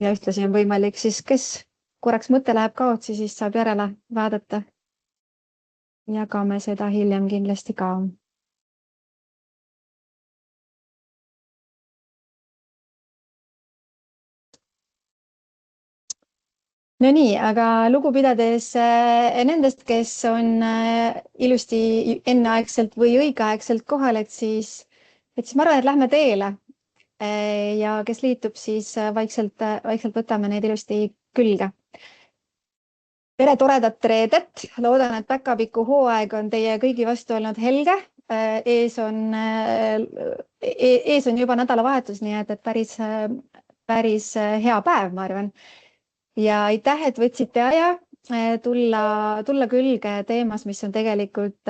ja ühtlasi on võimalik siis, kes korraks mõte läheb kaotsi, siis saab järele vaadata. Jagame seda hiljem kindlasti ka. No nii, aga lugu pidades nendest, kes on ilusti enneaegselt või õigeaegselt kohal, et siis ma arvan, et lähme teele. Ja kes liitub, siis vaikselt võtame neid ilusti külge. Tere toredat reedet! Loodan, et päkapiku hooaeg on teie kõigi vastu olnud helge. Ees on juba nädalavahetus, nii et päris hea päev, ma arvan. Ja aitäh, et võtsite aja tulla külge teemas, mis on tegelikult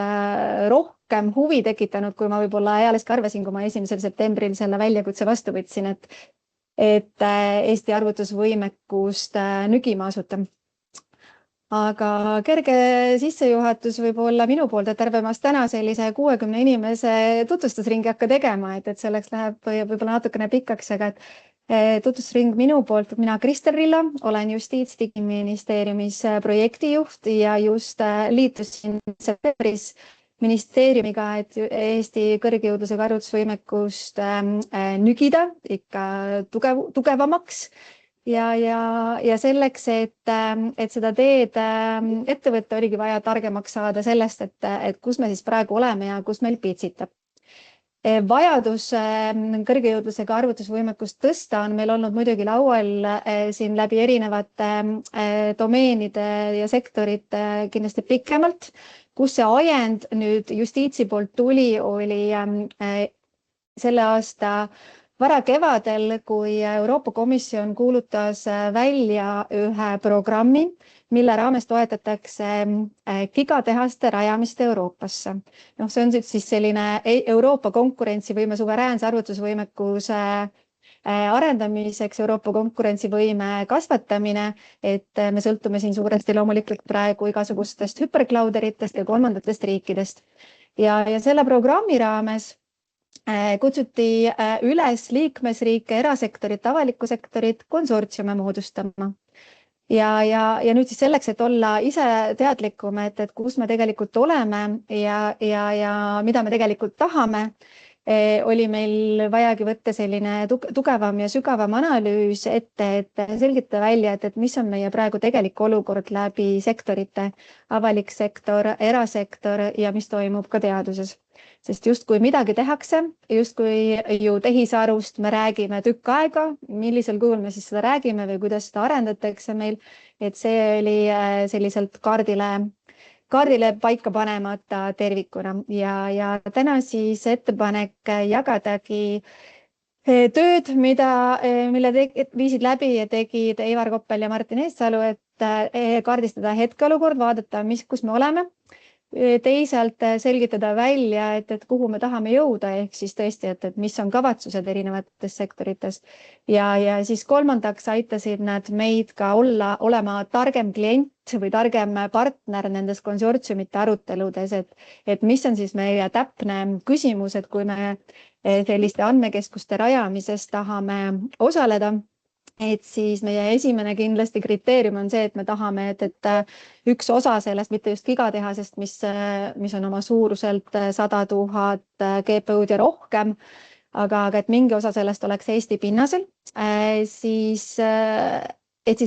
rohkem huvi tekitanud, kui ma võib-olla ealeski arvasin, kui ma 1. septembril selle väljakutse vastu võtsin, et Eesti arvutusvõimekust nügima asuta. Aga kerge sissejuhatus võib-olla minu poolt, et arvemast täna sellise 60 inimese tutvustusringi hakka tegema, et selleks läheb võib-olla natukene pikaks, aga tutvustusring minu poolt. Mina Kristel Rilla, olen Justiitsdigiministeeriumis projektijuht ja just liitusin septembris ministeeriumiga, et Eesti kõrgjõudlusega arvutusvõimekust nügida ikka tugevamaks. Ja selleks, et seda teed ette võtta, oligi vaja targemaks saada sellest, et kus me siis praegu oleme ja kus meil pitsitab. Vajadus kõrgjõudlusega arvutusvõimekust tõsta on meil olnud muidugi laual siin läbi erinevate domeenide ja sektorite kindlasti pikemalt. Kus see ajend nüüd justiitsi poolt tuli, oli selle aasta varakevadel, kui Euroopa Komisjon kuulutas välja ühe programmi, mille raames toetatakse gigatehaste rajamist Euroopasse. See on siis selline Euroopa konkurentsivõime suveräänse arvutusvõimekuse arendamiseks, Euroopa konkurentsivõime kasvatamine, et me sõltume siin suuresti loomulikult praegu igasugustest hüperklauderitest ja kolmandatest riikidest. Ja selle programmi raames kutsuti üles liikmesriike, erasektorit, avalikku sektorit konsortsiume moodustama. Ja nüüd siis selleks, et olla ise teadlikum, et kus me tegelikult oleme ja mida me tegelikult tahame, oli meil vajagi võtta selline tugevam ja sügavam analüüs ette, et selgitada välja, et mis on meie praegu tegelik olukord läbi sektorite, avalik sektor, erasektor ja mis toimub ka teaduses. Sest justkui midagi tehakse, justkui ju tehisarust me räägime tükk aega, millisel kujul me siis seda räägime või kuidas seda arendatakse meil, et see oli selliselt kaardile paika panemata tervikuna ja täna siis ettepanek jagadagi tööd, mille viisid läbi ja tegid Eivar Koppel ja Martin Eestsalu, et kaardistada hetkeolukord, vaadata, kus me oleme. Teisalt selgitada välja, et kuhu me tahame jõuda, ehk siis tõesti, et mis on kavatsused erinevates sektorites. Ja siis kolmandaks aitasid nad meid ka olema targem klient või targem partner nendes konsortsiumite aruteludes, et mis on siis meie täpne küsimus, et kui me selliste andmekeskuste rajamises tahame osaleda, et siis meie esimene kindlasti kriteerium on see, et me tahame, et üks osa sellest, mitte just gigatehasest, mis on oma suuruselt 100 000 GPU-d ja rohkem, aga et mingi osa sellest oleks Eesti pinnasel, siis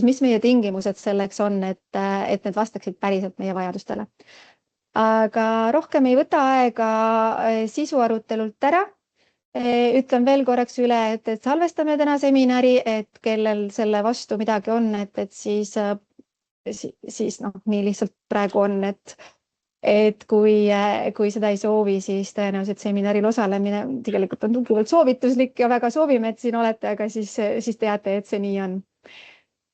mis meie tingimused selleks on, et need vastaksid päriselt meie vajadustele. Aga rohkem ei võta aega sisu arutelult ära. Ütlen veel korraks üle, et salvestame täna seminari, et kellel selle vastu midagi on, et siis nii lihtsalt praegu on, et kui seda ei soovi, siis tõenäoliselt seminaril osalemine tegelikult on tugevalt soovituslik ja väga soovime, et siin olete, aga siis teate, et see nii on.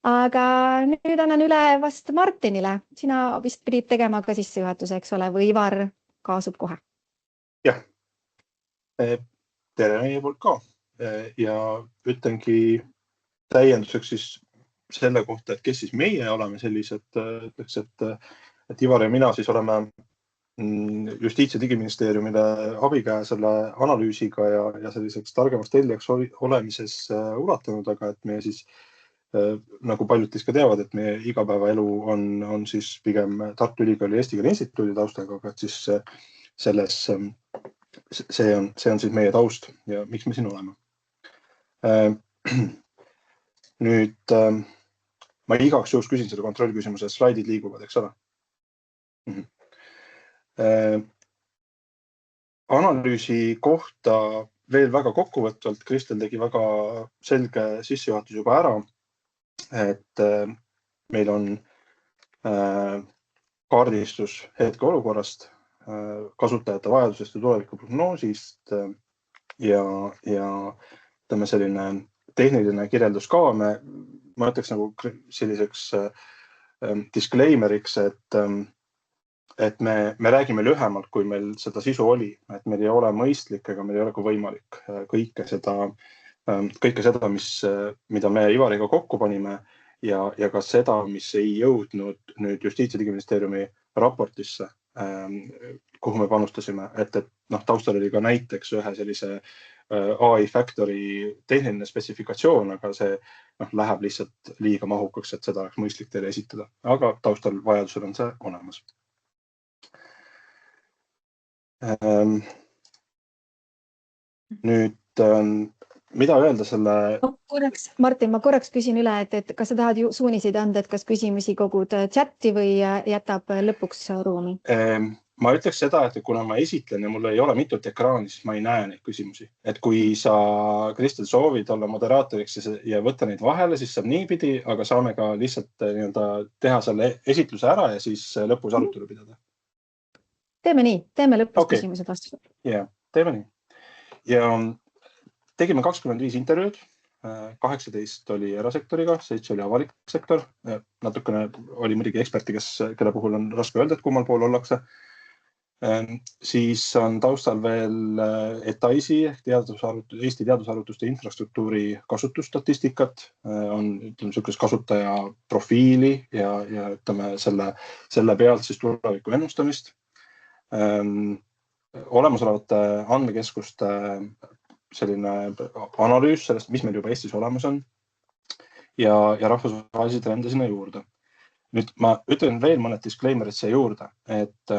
Aga nüüd annan üle vast Martinile. Sina vist pidid tegema ka sissejuhatuse, eks ole, või Ivar kaasub kohe? Jah. Tere meie poolt ka ja ütlengi täienduseks siis selle kohta, et kes siis meie oleme sellised, ütleks, et Ivar ja mina siis oleme Justiits- ja Digiministeeriumile abikäe selle analüüsiga ja selliseks targemaks tellijaks olemises ulatanud, aga et meie siis nagu paljud teist ka teavad, et meie igapäevaelu on siis pigem Tartu Ülikooli Eesti Keele Instituudi taustaga, aga et siis see on siis meie taust ja miks me siin oleme. Nüüd ma igaks juhuks küsin selle kontrollküsimuse, slaidid liiguvad, eks ole? Analüüsi kohta veel väga kokkuvõtvalt, Kristel tegi väga selge sissejuhatus juba ära, et meil on kaardistus hetkeolukorrast, kasutajate vajadusest ja tuleviku prognoosist ja ütleme selline tehniline kirjeldus ka. Ma ütleks nagu selliseks disclaimeriks, et me räägime lühemalt, kui meil seda sisu oli, et meil ei ole mõistlik ega meil ei ole ka võimalik kõike seda, mida me Ivariga kokku panime ja ka seda, mis ei jõudnud nüüd Justiits- ja Digiministeeriumi raportisse, kuhu me panustasime, et taustal oli ka näiteks ühe sellise AI Factory tehniline spetsifikatsioon, aga see läheb lihtsalt liiga mahukaks, et seda oleks mõistlik teile esitada, aga taustal vajadusel on see olemas. Nüüd, mida öelda selle... Martin, ma korraks küsin üle, et kas sa tahad suuniseid anda, et kas küsimusi kogud chati või jätab lõpuks ruumi? Ma ütleks seda, et kuna ma esitlen ja mul ei ole mitut ekraani, siis ma ei näe neid küsimusi. Et kui sa, Kristel, soovid olla moderaatoriks ja võtta neid vahele, siis saab niipidi, aga saame ka lihtsalt teha selle esitluse ära ja siis lõpus arutelu pidada. Teeme nii, teeme lõpus küsimused vastused. Jah, teeme nii. Ja tegime 25 intervjuud, 18 oli erasektoriga, 7 oli avalik sektor. Natukene oli muidugi eksperti, kelle puhul on raske öelda, et kummal pool ollakse. Siis on taustal veel ETAIS-i ehk Eesti teadusarvutuste infrastruktuuri kasutusstatistikat, on niisugust kasutaja profiili ja ütleme selle pealt siis tuleviku ennustamist. Olemasolevate andmekeskuste selline analüüs sellest, mis meil juba Eestis olemas on ja rahvusvahelisi trende sinna juurde. Nüüd ma ütlen veel mõned disclaimerid siia juurde, et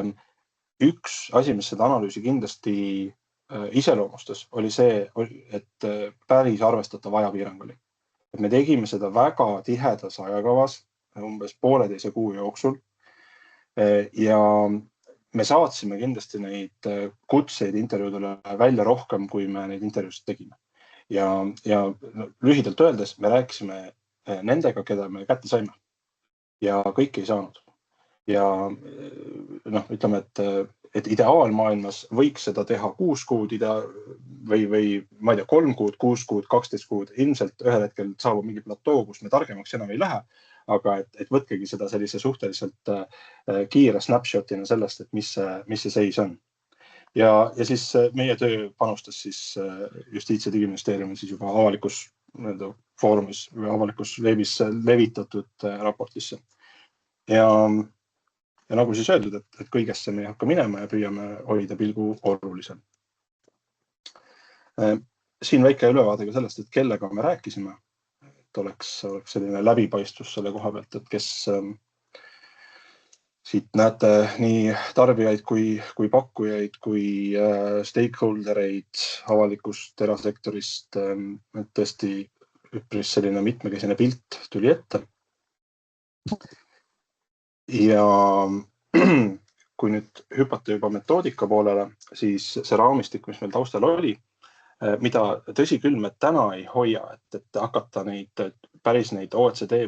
üks asi, mis seda analüüsi kindlasti iseloomustas, oli see, et päris arvestatav ajapiirang oli. Et me tegime seda väga tihedas ajakavas, umbes 1,5 kuu jooksul ja me saatsime kindlasti neid kutseid intervjuudele välja rohkem, kui me neid intervjuusid tegime. Ja lühidalt öeldes me rääkisime nendega, keda me kätte saime ja kõik ei saanud. Ja ütleme, et ideaalmaailmas võiks seda teha 6 kuud või ma ei tea, 3 kuud, 6 kuud, 12 kuud. Ilmselt ühel hetkel saabub mingi platoo, kus me targemaks enam ei lähe, aga et võtkegi seda sellise suhteliselt kiire snapshotina sellest, et mis see seis on. Ja siis meie töö panustas siis Justiits- ja Digiministeeriumi siis juba avalikus foorumis või avalikus veebis levitatud raportisse. Ja nagu siis öeldud, et kõigesse me ei hakka minema ja püüame hoida pilgu olulisel. Siin väike ülevaade ka sellest, et kellega me rääkisime, et oleks selline läbipaistvus selle koha pealt, et kes siit näete nii tarbijaid kui pakkujaid, kui stakeholdereid avalikust erasektorist, et tõesti üpris selline mitmekesine pilt tuli ette. Ja kui nüüd hüpata juba metoodika poolele, siis see raamistik, mis meil taustal oli, mida tõsi küll me täna ei hoia, et hakata päris neid OECD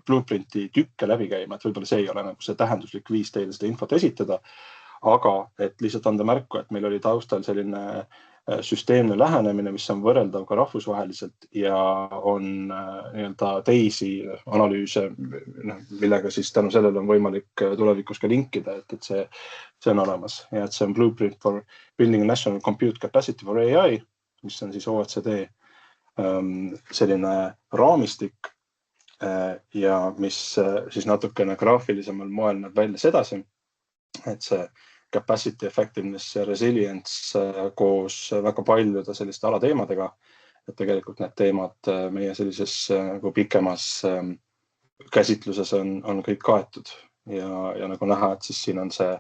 blueprinti tükke läbi käima, et võib-olla see ei ole nagu see tähenduslik viis teile seda infot esitada, aga et lihtsalt anda märku, et meil oli taustal selline süsteemne lähenemine, mis on võrreldav ka rahvusvaheliselt ja on teisi analüüse, millega siis tänu sellele on võimalik tulevikus ka linkida, et see on olemas. Ja et see on Blueprint for Building National Compute Capacity for AI, mis on siis OECD selline raamistik ja mis siis natukene graafilisemal moel näeb välja sedasi, et see capacity, effectiveness ja resilience koos väga paljude selliste alateemadega et tegelikult need teemad meie sellises nagu pikemas käsitluses on kõik kaetud ja nagu näha, et siis siin on see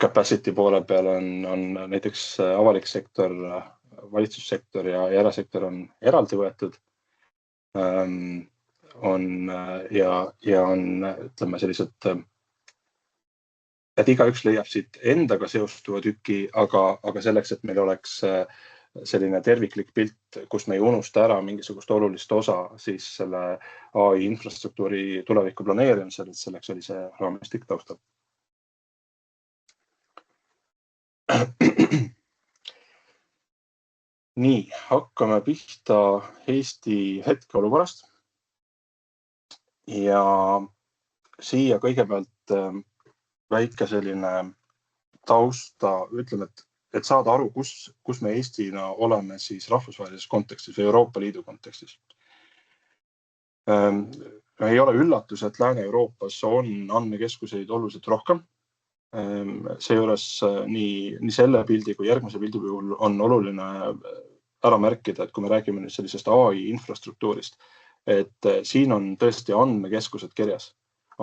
capacity poole peal on näiteks avalik sektor, valitsussektor ja erasektor on eraldi võetud. On ütleme sellised, et igaüks leiab siit endaga seostuva tüki, aga selleks, et meil oleks selline terviklik pilt, kus me ei unusta ära mingisugust olulist osa, siis selle AI infrastruktuuri tuleviku planeerimisel, et selleks oli see raamistik taustal. Nii, hakkame pihta Eesti hetkeolukorrast. Ja siia kõigepealt väike selline tausta, ütleme, et saada aru, kus me Eestina oleme siis rahvusvahelises kontekstis või Euroopa Liidu kontekstis. Ei ole üllatus, et Lääne-Euroopas on andmekeskuseid oluliselt rohkem. Seejuures nii selle pildi kui järgmise pildi puhul on oluline ära märkida, et kui me räägime nüüd sellisest AI infrastruktuurist, et siin on tõesti andmekeskused kirjas.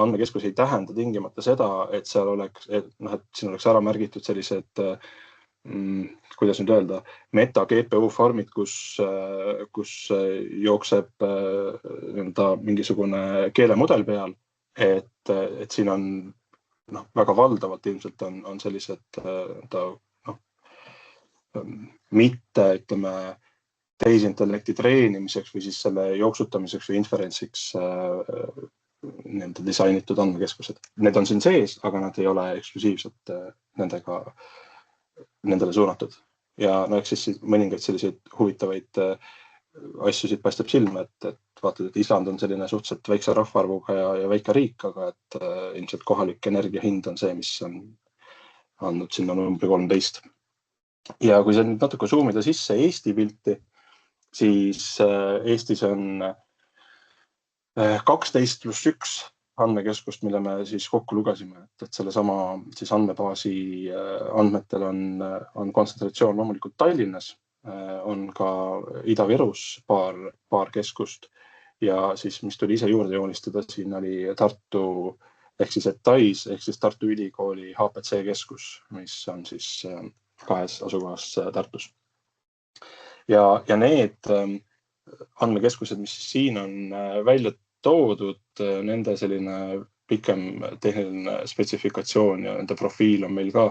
Andmekeskus ei tähenda tingimata seda, et seal oleks, et siin oleks ära märgitud sellised, kuidas nüüd öelda, meta GPU farmid, kus jookseb mingisugune keelemudel peal, et siin on väga valdavalt ilmselt on sellised mitte, ütleme, tehisintellekti treenimiseks või siis selle jooksutamiseks või inferentsiks nende disainitud andmekeskused. Need on siin sees, aga nad ei ole eksklusiivselt nendele suunatud. Ja eks siis mõningaid selliseid huvitavaid asju siit paistab silma, et vaatad, et Island on selline suhteliselt väikse rahvaarvuga ja väike riik, aga et ilmselt kohalik energia hind on see, mis on andnud sinna numbri 13. Ja kui see nüüd natuke zoomida sisse Eesti pilti, siis Eestis on 12+1 andmekeskust, mille me siis kokku lugesime, et sellesama siis andmebaasi andmetel on kontsentratsioon loomulikult Tallinnas, on ka Ida-Virus paar keskust ja siis, mis tuli ise juurde joonistada, siin oli Tartu ehk siis ETAIS ehk siis Tartu Ülikooli HPC keskus, mis on siis kahes asukohas Tartus. Ja need andmekeskused, mis siin on välja toodud, nende selline pikem tehniline spetsifikatsioon ja nende profiil on meil ka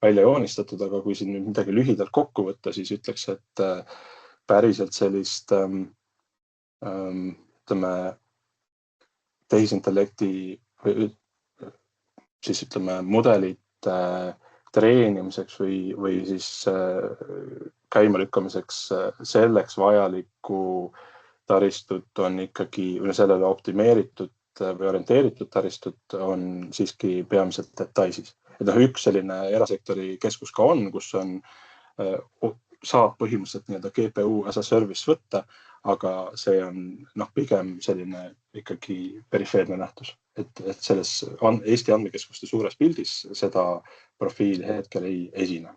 välja joonistatud, aga kui siin nüüd midagi lühidalt kokku võtta, siis ütleks, et päriselt sellist ütleme, tehisintellekti või siis ütleme mudelite treenimiseks või siis käimalükkamiseks selleks vajalikku taristut on ikkagi sellele optimeeritud või orienteeritud taristut on siiski peamiselt ETAISis. Et üks selline erasektori keskus ka on, kus saab põhimõtteliselt nii-öelda GPU as a service võtta, aga see on pigem selline ikkagi perifeerne nähtus. Et selles Eesti andmekeskuste suures pildis seda profiili hetkel ei esine.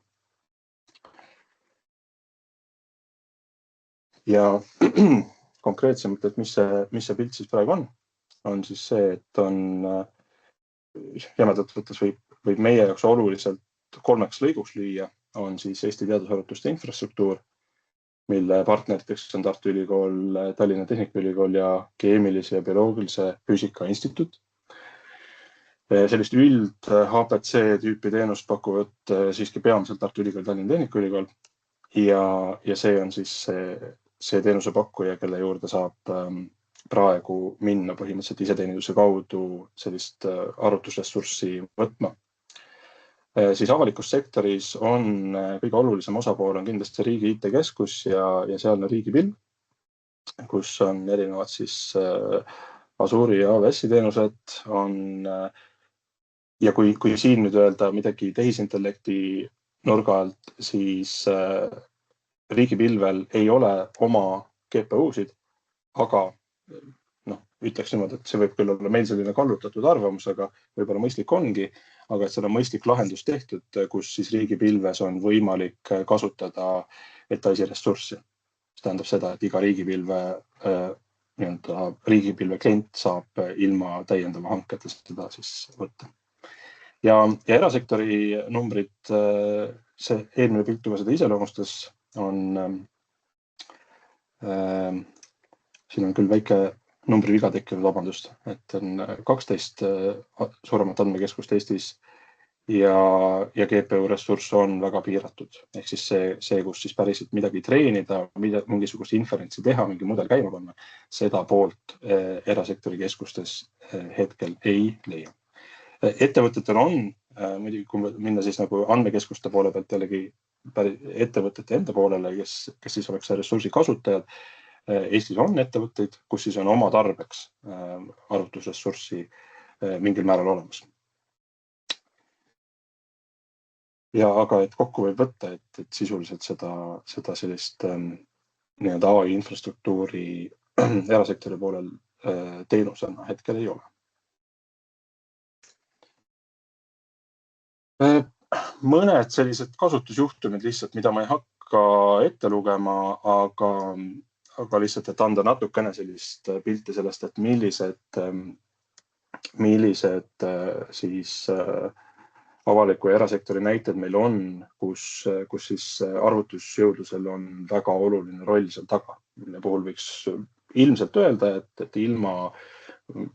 Ja konkreetsemalt, et mis see pilt siis praegu on siis see, et on jämedalt võttes võib meie jaoks oluliselt 3 lõiguks lüüa, on siis Eesti teadusarvutuste infrastruktuur, mille partneriteks on Tartu Ülikool, Tallinna Tehnikaülikool ja Keemilise ja Bioloogilise Füüsika Instituut. Sellist üld HPC tüüpi teenust pakuvad siiski peamiselt Tartu Ülikool, Tallinna Tehnikaülikool ja see on siis see teenusepakkuja, kelle juurde saab praegu minna põhimõtteliselt iseteeninduse kaudu sellist arvutusressurssi võtma. Siis avalikus sektoris on kõige olulisem osapool on kindlasti riigi IT-keskus ja sealne riigipilv, kus on erinevad siis Azure'i ja AWS-i teenused ja kui siin nüüd öelda midagi tehisintellekti nurga alt, siis riigipilvel ei ole oma GPU-sid, aga ütleks niimoodi, et see võib küll olla meil selline kallutatud arvamus, aga võib-olla mõistlik ongi, aga et seal on mõistlik lahendus tehtud, kus siis riigipilves on võimalik kasutada ETAIS-i ressurssi. See tähendab seda, et iga riigipilve klient saab ilma täiendava hanketa seda siis võtta. Ja erasektori numbrid, see eelmine pilt juba seda iseloomustas, siin on küll väike numbriviga tekkinud, vabandust, et on 12 suuremat andmekeskust Eestis ja GPU ressurss on väga piiratud. Ehk siis see, kus siis päriselt midagi treenida, mingisugust inferentsi teha, mingi mudel käima panna, seda poolt erasektori keskustes hetkel ei leia. Ettevõtetel on, muidugi kui minna siis nagu andmekeskuste poole pealt jällegi ettevõtete enda poolele, kes siis oleks ressursi kasutajad. Eestis on ettevõtteid, kus siis on oma tarbeks arvutusressurssi mingil määral olemas. Ja aga et kokku võib võtta, et sisuliselt seda sellist nii-öelda AI infrastruktuuri erasektori poolel teenusena hetkel ei ole. Mõned sellised kasutusjuhtumid lihtsalt, mida ma ei hakka ette lugema, aga lihtsalt, et anda natukene sellist pilti sellest, et millised siis avaliku ja erasektori näited meil on, kus siis arvutusjõudlusel on väga oluline roll seal taga, mille puhul võiks ilmselt öelda, et ilma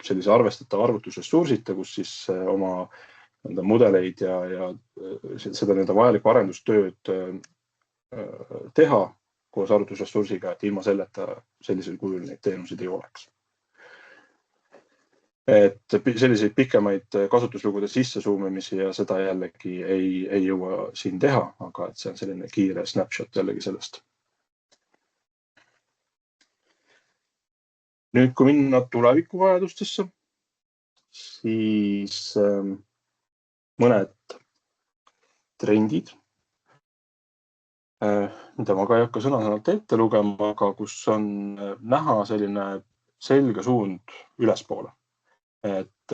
sellise arvestatava arvutusressursita, kus siis oma mudeleid ja seda vajalikku arendustööd teha koos arvutusressursiga, et ilma selleta sellisel kujul neid teenuseid ei oleks. Et selliseid pikemaid kasutuslugude sisse zoomimisi ja seda jällegi ei jõua siin teha, aga et see on selline kiire snapshot jällegi sellest. Nüüd, kui minna tulevikuvajadustesse, siis mõned trendid, mida ma ka ei hakka sõna-sõnalt ette lugema, aga kus on näha selline selge suund ülespoole. Et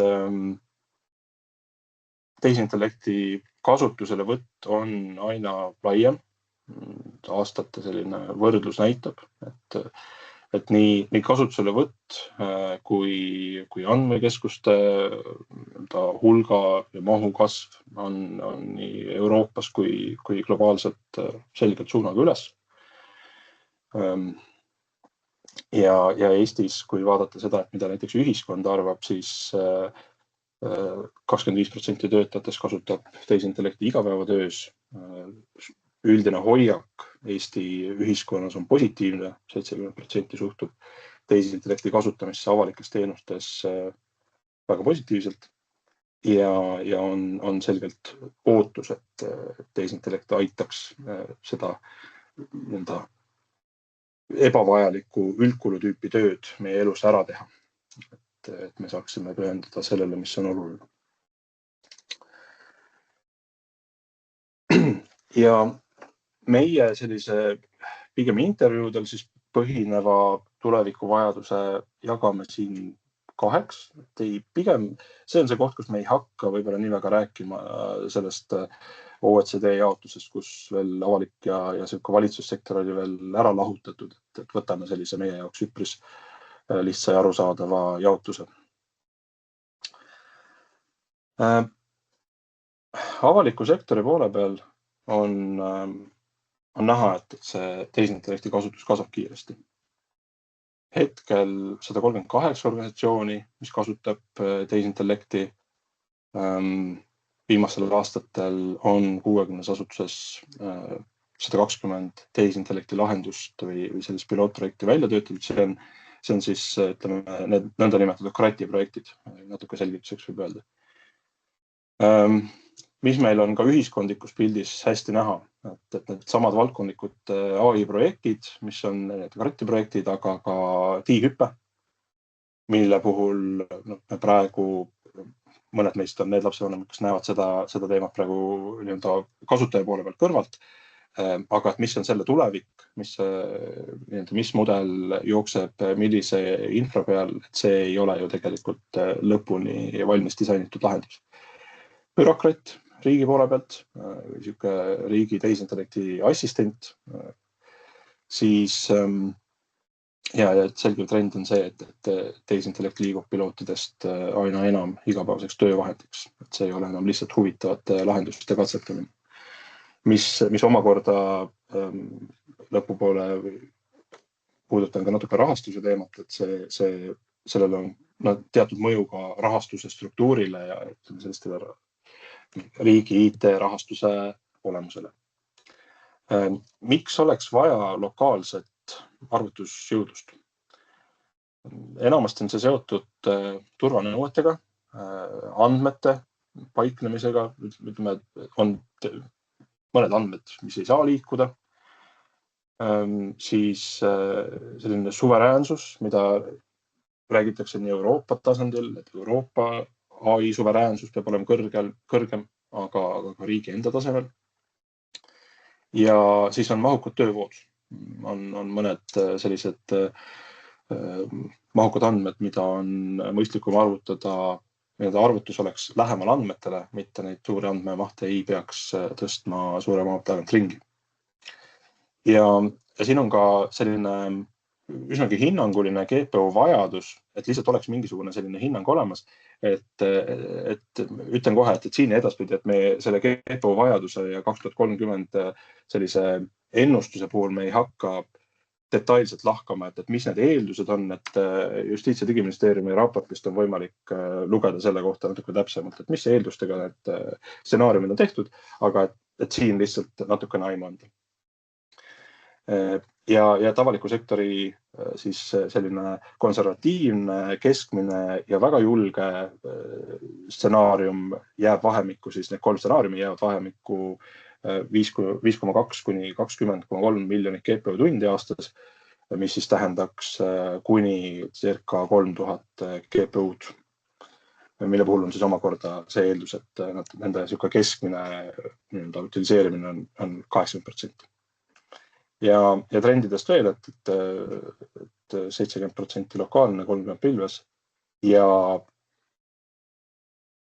tehisintellekti kasutuselevõtt on aina laiem. Aastate selline võrdlus näitab, et nii kasutuselevõtt kui andmekeskuste hulga ja mahu kasv on nii Euroopas kui globaalselt selgelt suunaga üles. Ja Eestis, kui vaadata seda, et mida näiteks ühiskond arvab, siis 25% töötajatest kasutab tehisintellekti igapäevatöös. Üldine hoiak Eesti ühiskonnas on positiivne, 70% suhtub tehisintellekti kasutamisse avalikes teenustes väga positiivselt ja on selgelt ootus, et tehisintellekt aitaks seda ebavajalikku üldkulutüüpi tööd meie elus ära teha, et me saaksime pühendada sellele, mis on oluline. Ja meie sellise pigem intervjuudel siis põhineva tulevikuvajaduse jagame siin kaheks. Pigem see on see koht, kus me ei hakka võib-olla nii väga rääkima sellest OECD jaotusest, kus veel avalik ja valitsussektor oli veel ära lahutatud, et võtame sellise meie jaoks üpris lihtsa ja arusaadava jaotuse. Avaliku sektori poole peal on näha, et see tehisintellekti kasutus kasvab kiiresti. Hetkel 138 organisatsiooni, mis kasutab tehisintellekti. Viimastel aastatel on 60 asutuses 120 tehisintellekti lahendust või sellist pilootprojekti välja töötatud. See on siis, ütleme, need nõnda nimetatud krati projektid, natuke selgituseks võib öelda. Mis meil on ka ühiskondlikus pildis hästi näha, et need samad valdkondlikud AI projektid, mis on krati projektid, aga ka tiihüppe, mille puhul me praegu, mõned meist on need lapsevanemad, kes näevad seda teemat praegu kasutaja poole pealt kõrvalt, Aga et mis on selle tulevik, mis mudel jookseb millise infra peal, et see ei ole ju tegelikult lõpuni valmis disainitud lahendus. Bürokraat riigi poole pealt, siuke riigi tehisintellekti assistent, siis ja selge trend on see, et tehisintellekt liigub pilootidest aina enam igapäevaseks töövahendiks. Et see ei ole enam lihtsalt huvitavate lahenduste katsetamine, mis omakorda lõpupoole puudutan ka natuke rahastuse teemat, et sellel on teatud mõju ka rahastuse struktuurile ja sellistele riigi IT-rahastuse olemusele. Miks oleks vaja lokaalset arvutusjõudlust? Enamasti on see seotud turvanõuetega, andmete paiknemisega, ütleme, on mõned andmed, mis ei saa liikuda, siis selline suveräänsus, mida räägitakse nii Euroopa tasandil, et Euroopa AI suveräänsus peab olema kõrgem, aga ka riigi enda tasemel. Ja siis on mahukad töövood. On mõned sellised mahukad andmed, mida on mõistlikum arvutada, nende arvutus oleks lähemal andmetele, mitte neid suuri andmemahte ei peaks tõstma suure maa tagant ringi. Ja siin on ka selline üsnagi hinnanguline GPU vajadus, et lihtsalt oleks mingisugune selline hinnang olemas, et ütlen kohe, et siin edaspidi, et me selle GPU vajaduse ja 2030 sellise ennustuse puhul me ei hakka detailselt lahkama, et mis need eeldused on, et Justiits- ja Digiministeeriumi raportist on võimalik lugeda selle kohta natuke täpsemalt, et mis eeldustega need stsenaariumid on tehtud, aga et siin lihtsalt natukene aimu anda. Ja avaliku sektori siis selline konservatiivne, keskmine ja väga julge stsenaarium jääb vahemikku, siis need 3 stsenaariumi jäävad vahemikku 5,2 kuni 20,3 miljonit GPU tundi aastas, mis siis tähendaks kuni circa 3000 GPU-d, mille puhul on siis omakorda see eeldus, et nende keskmine utiliseerimine on 80%. Ja trendidest veel, et 70% lokaalne, 30% pilves ja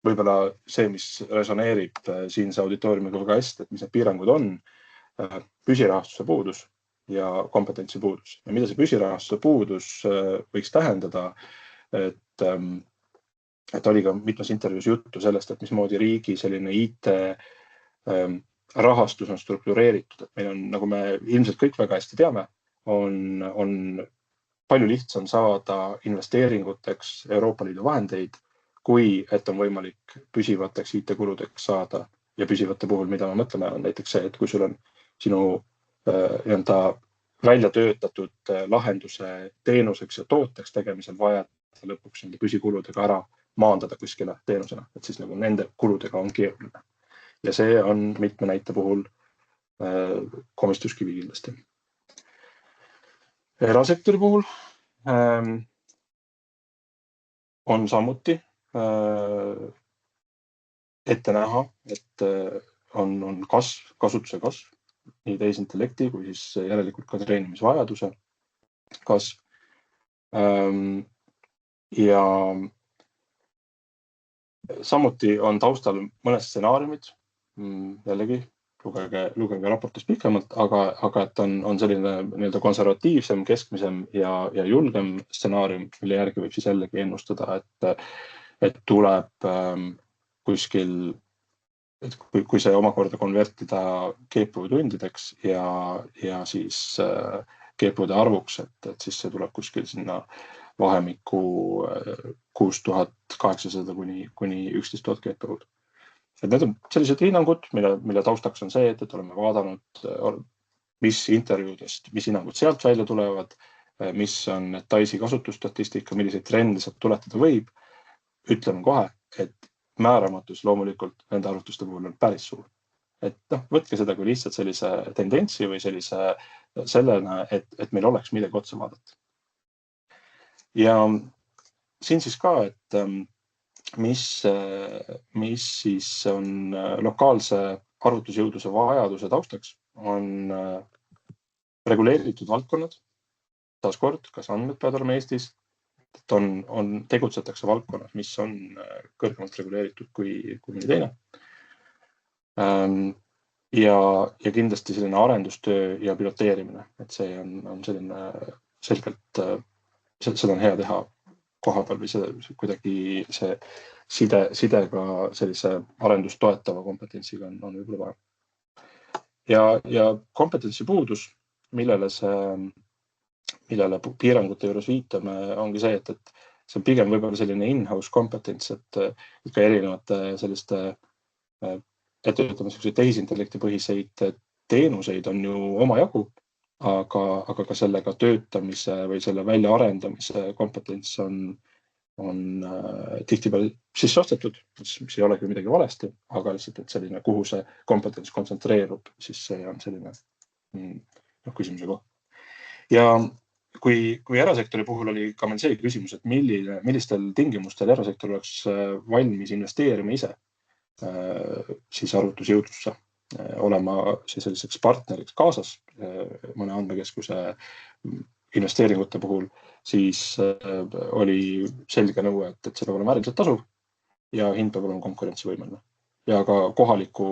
võib-olla see, mis resoneerib siinse auditooriumiga väga hästi, et mis need piirangud on, püsirahastuse puudus ja kompetentsi puudus. Ja mida see püsirahastuse puudus võiks tähendada, et oli ka mitmes intervjuus juttu sellest, et mismoodi riigi selline IT rahastus on struktureeritud, et meil on, nagu me ilmselt kõik väga hästi teame, on palju lihtsam saada investeeringuteks Euroopa Liidu vahendeid, kui et on võimalik püsivateks IT-kuludeks saada. Ja püsivate puhul, mida me mõtleme, on näiteks see, et kui sul on sinu välja töötatud lahenduse teenuseks ja tooteks tegemisel vaja lõpuks nende püsikuludega ära maandada kuskile teenusena, et siis nagu nende kuludega on keeruline. Ja see on mitme näite puhul komistuskivi kindlasti. Erasektori puhul on samuti ette näha, et on kasutuse kasv, nii tehisintellekti kui siis järelikult ka treenimisvajaduse kasv. Ja samuti on taustal mõned stsenaariumid, jällegi lugege raportis pikemalt, aga et on selline konservatiivsem, keskmisem ja julgem stsenaarium, mille järgi võib siis jällegi ennustada, et tuleb kuskil, et kui see omakorda konvertida GPU tundideks ja siis GPU-de arvuks, et siis see tuleb kuskil sinna vahemikku 6800 kuni 11 000 GPU-d. Et need on sellised hinnangud, mille taustaks on see, et oleme vaadanud, mis intervjuudest, mis hinnangud sealt välja tulevad, mis on DICE kasutusstatistika, milliseid trende sealt tuletada võib. Ütleme kohe, et määramatus loomulikult nende arvutuste puhul on päris suur. Et võtke seda kui lihtsalt sellise tendentsi või sellena, et meil oleks midagi otsa vaadata. Ja siin siis ka, et mis siis on lokaalse arvutusjõudluse vajaduse taustaks, on reguleeritud valdkonnad, taaskord, kas andmed peavad olema Eestis, et tegutsetakse valdkonnas, mis on kõrgemalt reguleeritud kui mõni teine. Ja kindlasti selline arendustöö ja piloteerimine, et see on selline selgelt, seda on hea teha koha peal või see kuidagi see sidega sellise arendust toetava kompetentsiga on võib-olla vaja. Ja kompetentsi puudus, millele piirangute juures viitame, ongi see, et see on pigem võib-olla selline in-house kompetents, et ka erinevate selliste ütleme tehisintellekti põhiseid teenuseid on ju omajagu, aga ka sellega töötamise või selle väljaarendamise kompetents on tihtipeale sisse ostetud, mis ei ole küll midagi valesti, aga lihtsalt, et selline, kuhu see kompetents kontsentreerub, siis see on selline küsimuse koht. Ja kui erasektori puhul oli ka meil see küsimus, et millistel tingimustel erasektor oleks valmis investeerima ise siis arvutusjõudlusse, olema siis selliseks partneriks kaasas mõne andmekeskuse investeeringute puhul, siis oli selge nõue, et see peab olema äärmiselt tasuv ja hind peab olema konkurentsivõimeline. Ja ka kohaliku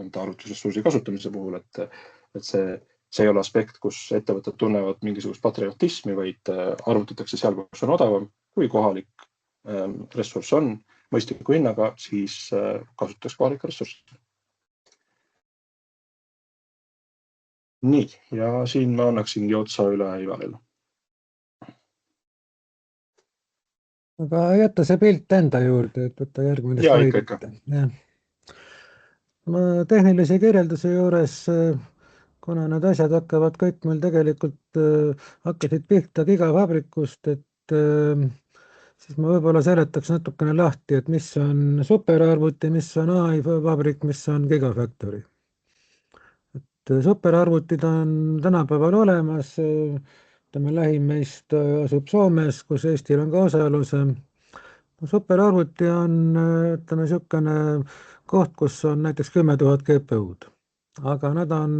arvutusressursi kasutamise puhul, et see ei ole aspekt, kus ettevõtted tunnevad mingisugust patriotismi, vaid arvutatakse seal, kus on odavam, kui kohalik ressurss on mõistliku hinnaga, siis kasutaks kohalikke ressursse. Nii, ja siin ma annaksingi otsa üle Ivarile. Aga jätta see pilt enda juurde, et võtta järgmine slaid. Ma tehnilise kirjelduse juures, kuna need asjad hakkavad kõik meil tegelikult hakkasid pihta gigavabrikust, et siis ma võib-olla seletaks natukene lahti, et mis on superarvuti, mis on AI vabrik, mis on gigafactory. Et superarvutid on tänapäeval olemas, lähim meist asub Soomes, kus Eestil on ka osalus. Superarvuti on niisugune koht, kus on näiteks 10 000 GPU-d, aga nad on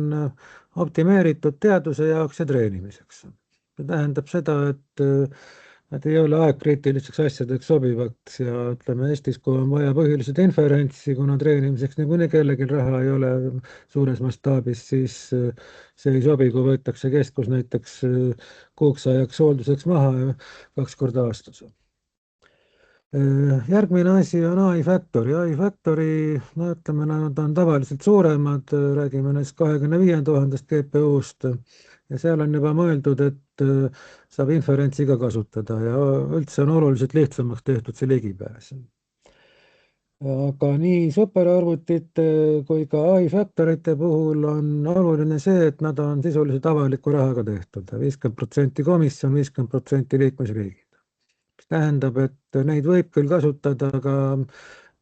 optimeeritud teaduse jaoks ja treenimiseks. See tähendab seda, et nad ei ole aegkriitilisteks asjadeks sobivaks ja Eestis, kui on vaja põhiliselt inferentsi, kuna treenimiseks niikuinii kellelgi raha ei ole suures mastaabis, siis see ei sobi, kui võetakse keskus näiteks kuuks ajaks hoolduseks maha 2 korda aastas. Järgmine asi on AI Factory. AI Factory, nad on tavaliselt suuremad, räägime näiteks 25 000 GPU-st ja seal on juba mõeldud, et saab inferentsi ka kasutada ja üldse on oluliselt lihtsamaks tehtud see ligipääs. Aga nii superarvutite kui ka AI Factorite puhul on oluline see, et nad on sisuliselt avaliku rahaga tehtud. 50% komisjon, 50% liikmesriigid. Tähendab, et neid võib küll kasutada ka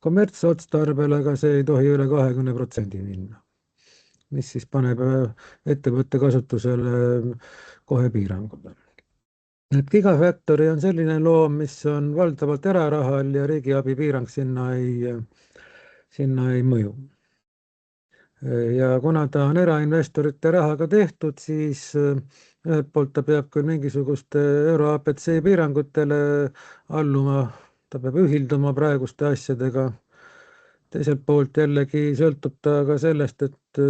kommertsotstarbel, aga see ei tohi üle 20% minna, mis siis paneb ettevõtte kasutusele kohe piirangud. Et Gigafactory on selline loom, mis on valdavalt erarahal ja riigiabi piirang sinna ei mõju. Ja kuna ta on erainvestorite rahaga tehtud, siis ühelt poolt ta peab küll mingisuguste euro APC piirangutele alluma, ta peab ühilduma praeguste asjadega. Teiselt poolt jällegi sõltub ta ka sellest, et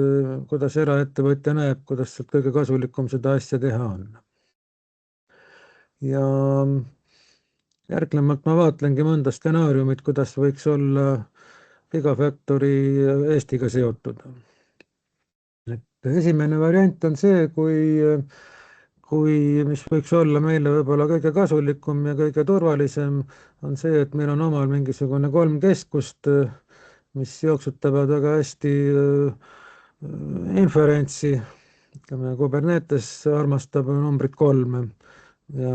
kuidas eraettevõtja näeb, kuidas sealt kõige kasulikum seda asja teha on. Ja järgnevalt ma vaatlengi mõnda stsenaariumit, kuidas võiks olla Gigafactory Eestiga seotud. Esimene variant on see, mis võiks olla meile võib-olla kõige kasulikum ja kõige turvalisem, on see, et meil on omal mingisugune 3 keskust, mis jooksutavad väga hästi inferentsi. Kubernetes armastab numbrit 3 ja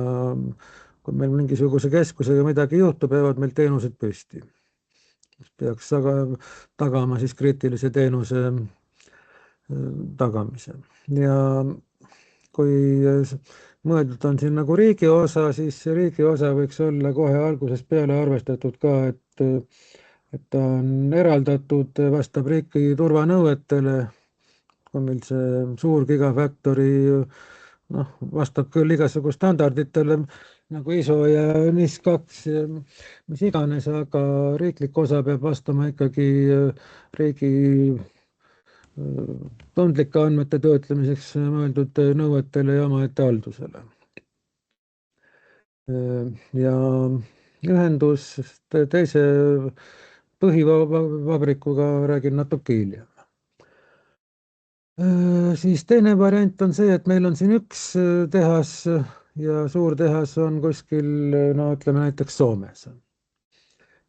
kui meil mingisuguse keskusega midagi juhtub, peavad meil teenused püsti. Peaks tagama siis kriitilise teenuse tagamise. Ja kui mõeldud on siin nagu riigi osa, siis riigi osa võiks olla kohe algusest peale arvestatud ka, et ta on eraldatud, vastab riigi turvanõuetele. kui meil see suur Gigafactory vastab küll igasugu standarditele nagu ISO ja NIS2, mis iganes, aga riiklik osa peab vastama ikkagi riigi tundlike andmete töötlemiseks mõeldud nõuetele ja omaette haldusele. Ja ühendus teise põhivabrikuga räägin natuke hiljem. Siis teine variant on see, et meil on siin üks tehas ja suur tehas on kuskil, ütleme näiteks Soomes.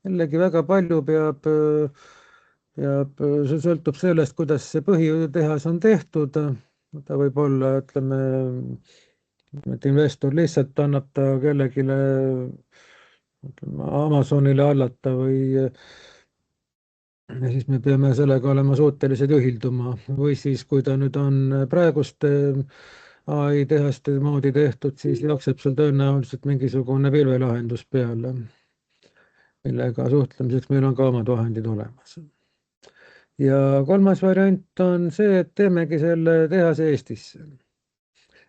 Jällegi väga palju see sõltub sellest, kuidas see põhitehas on tehtud. Ta võib olla, ütleme, et investor lihtsalt annab ta kellegile Amazonile hallata ja siis me peame sellega olema suutelised ühilduma või siis, kui ta nüüd on praeguste AI tehaste moodi tehtud, siis jookseb seal tõenäoliselt mingisugune pilvelahendus peale, millega suhtlemiseks meil on ka omad vahendid olemas. Ja kolmas variant on see, et teemegi selle tehase Eestisse.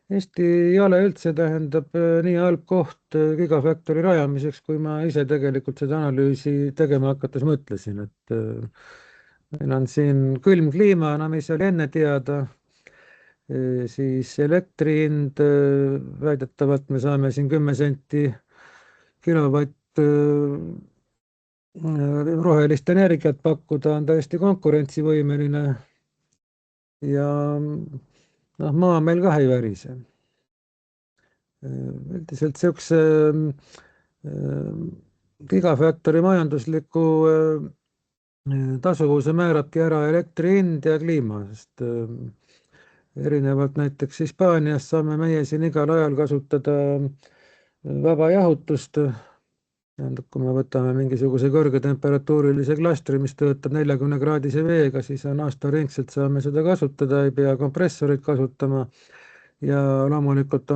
Eesti ei ole üldse, tähendab, nii halb koht Gigafactory rajamiseks, kui ma ise tegelikult seda analüüsi tegema hakates mõtlesin, et meil on siin külm kliima, mis oli enne teada, siis elektri hind, väidetavalt me saame siin 10 senti kilovatt rohelist energiat pakkuda, on täiesti konkurentsivõimeline ja maa meil ka ei värise. Üldiselt siukse Gigafactory majandusliku tasuvuse määrabki ära elektri hind ja kliima, sest erinevalt näiteks Hispaanias saame meie siin igal ajal kasutada vaba jahutust. Kui me võtame mingisuguse kõrgetemperatuurilise klastri, mis töötab 40-kraadise veega, siis on aastaringselt saame seda kasutada, ei pea kompressorit kasutama. Ja loomulikult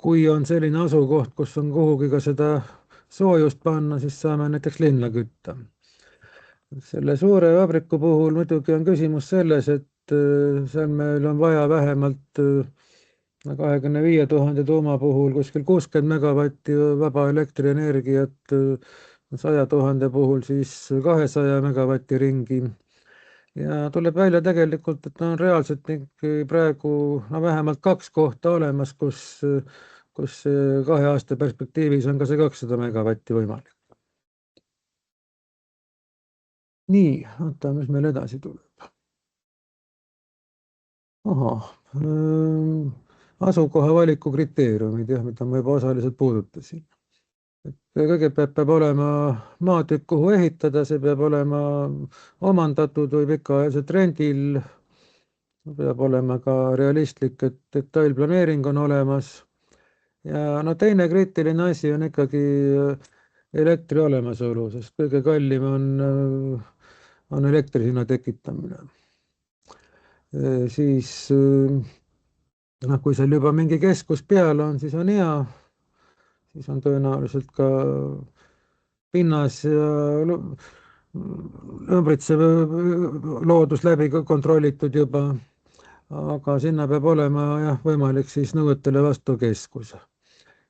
kui on selline asukoht, kus on kuhugi ka seda soojust panna, siis saame näiteks linna kütta. Selle suure vabriku puhul muidugi on küsimus selles, et seal meil on vaja vähemalt 25 000 tuuma puhul kuskil 60 megavatti vaba elektrienergiat, 100 000 puhul siis 200 megavatti ringi. Ja tuleb välja tegelikult, et on reaalselt praegu vähemalt 2 kohta olemas, kus 2 aasta perspektiivis on ka see 200 megavatti võimalik. Nii, mis meil edasi tuleb. Asukoha valiku kriteeriumid, mida ma juba osaliselt puudutasin. Kõigepealt peab olema maatükk, kuhu ehitada, see peab olema omandatud või pikaajaliselt rendil. Peab olema ka realistlik, et detailplaneering on olemas. Ja teine kriitiline asi on ikkagi elektri olemasolu, sest kõige kallim on elektri hinna tekitamine. Siis kui seal juba mingi keskus peal on, siis on hea. Siis on tõenäoliselt ka pinnas ja ümbritsev loodus läbi kontrollitud juba, aga sinna peab olema võimalik siis nõuetele vastu keskus.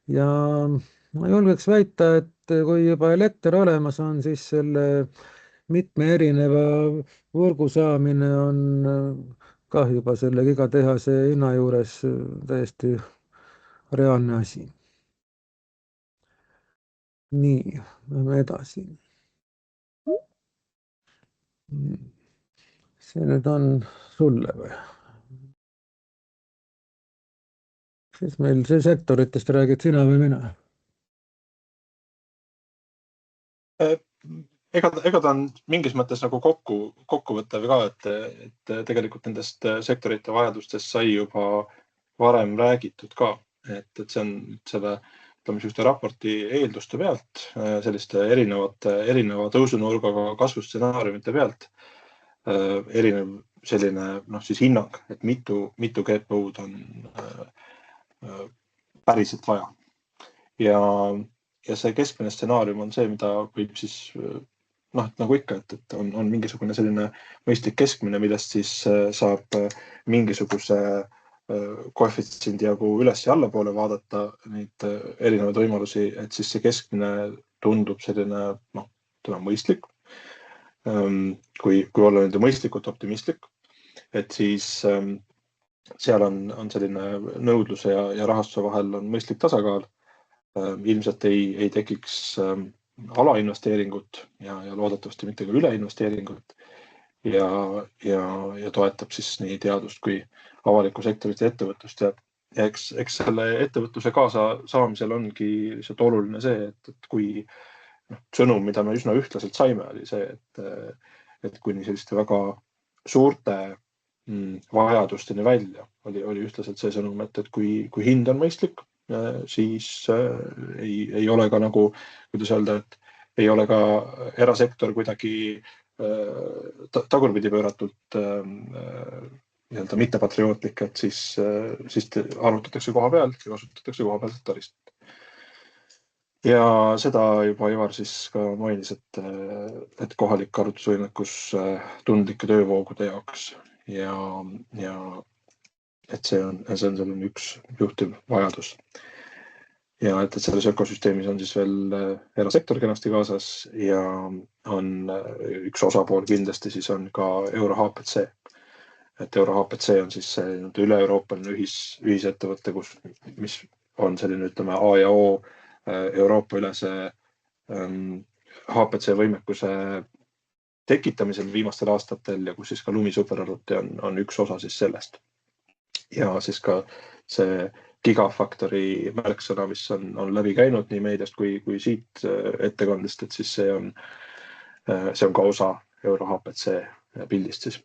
Ja ma julgeks väita, et kui juba elekter olemas on, siis selle mitme erineva võrgu saamine on ka juba selle gigatehase hinna juures täiesti reaalne asi. Nii, lähme edasi. See nüüd on sulle või? Siis meil see sektoritest räägid sina või mina? Ega ta on mingis mõttes nagu kokkuvõttev ka, et tegelikult nendest sektorite vajadustest sai juba varem räägitud ka, et see on selle raporti eelduste pealt, selliste erineva tõusunurgaga kasvustsenaariumite pealt, erinev selline siis hinnang, et mitu GPU-d on päriselt vaja. Ja see keskmine stsenaarium on see, mida võib siis nagu ikka, et on mingisugune selline mõistlik keskmine, millest siis saab mingisuguse koefitsiendi jagu üles ja allapoole vaadata neid erinevaid võimalusi, et siis see keskmine tundub selline, mõistlik. Kui olla nende mõistlikult optimistlik, et siis seal on selline nõudluse ja rahastuse vahel on mõistlik tasakaal. Ilmselt ei tekiks alainvesteeringut ja loodetavasti mitte ka üleinvesteeringut ja toetab siis nii teadust kui avalikku sektorit ja ettevõtlust. Ja eks selle ettevõtluse kaasa saamisel ongi lihtsalt oluline see, et kui sõnum, mida me üsna ühtlaselt saime, oli see, et kuni selliste väga suurte vajadusteni välja oli ühtlaselt see sõnum, et kui hind on mõistlik, siis ei ole ka nagu, kuidas öelda, et ei ole ka erasektor kuidagi tagurpidi pööratult mittepatriootlik, et siis arutatakse koha pealt ja kasutatakse koha pealt taristut. Ja seda juba Ivar siis ka mainis, et kohalik arvutusvõimekus tundlike töövoogude jaoks ja et see on selline üks juhtiv vajadus. Ja et selles ökosüsteemis on siis veel erasektor kenasti kaasas ja on üks osapool kindlasti siis on ka EURO-HPC. Et EURO-HPC on siis üle-euroopaline ühisettevõte, mis on selline, ütleme, A ja O Euroopa ülese HPC võimekuse tekitamisel viimastel aastatel ja kus siis ka lumisuperarvuti on üks osa siis sellest. Ja siis ka see gigafaktori märksõna, mis on läbi käinud nii meediast kui siit ettekandest, et siis see on ka osa EURO-HPC pildist siis.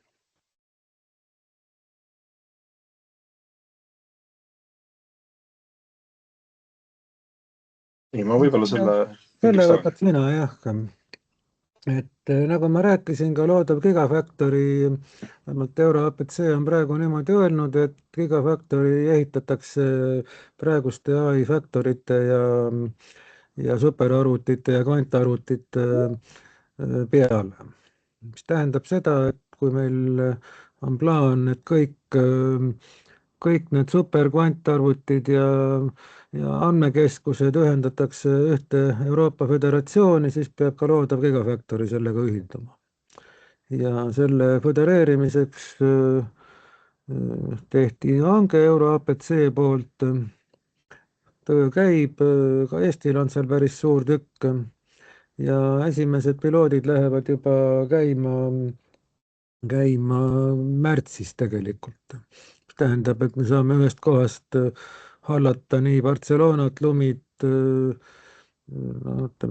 Nii, ma võib-olla selle võtaks mina, jah. Et nagu ma rääkisin, ka loodav Gigafactory, vähemalt EURO-HPC on praegu niimoodi öelnud, et Gigafactory ehitatakse praeguste AI faktorite ja superarvutite ja kvantarvutite peale. Mis tähendab seda, et kui meil on plaan, et kõik need superkvantarvutid ja andmekeskused ühendatakse ühte Euroopa Föderatsiooni, siis peab ka loodav Gigafactory sellega ühilduma. Ja selle födereerimiseks tehti hange EURO-HPC poolt. Töö käib, ka Eestil on seal päris suur tükk ja esimesed piloodid lähevad juba käima märtsis tegelikult. Tähendab, et me saame ühest kohast hallata nii Barcelonat, Lumit,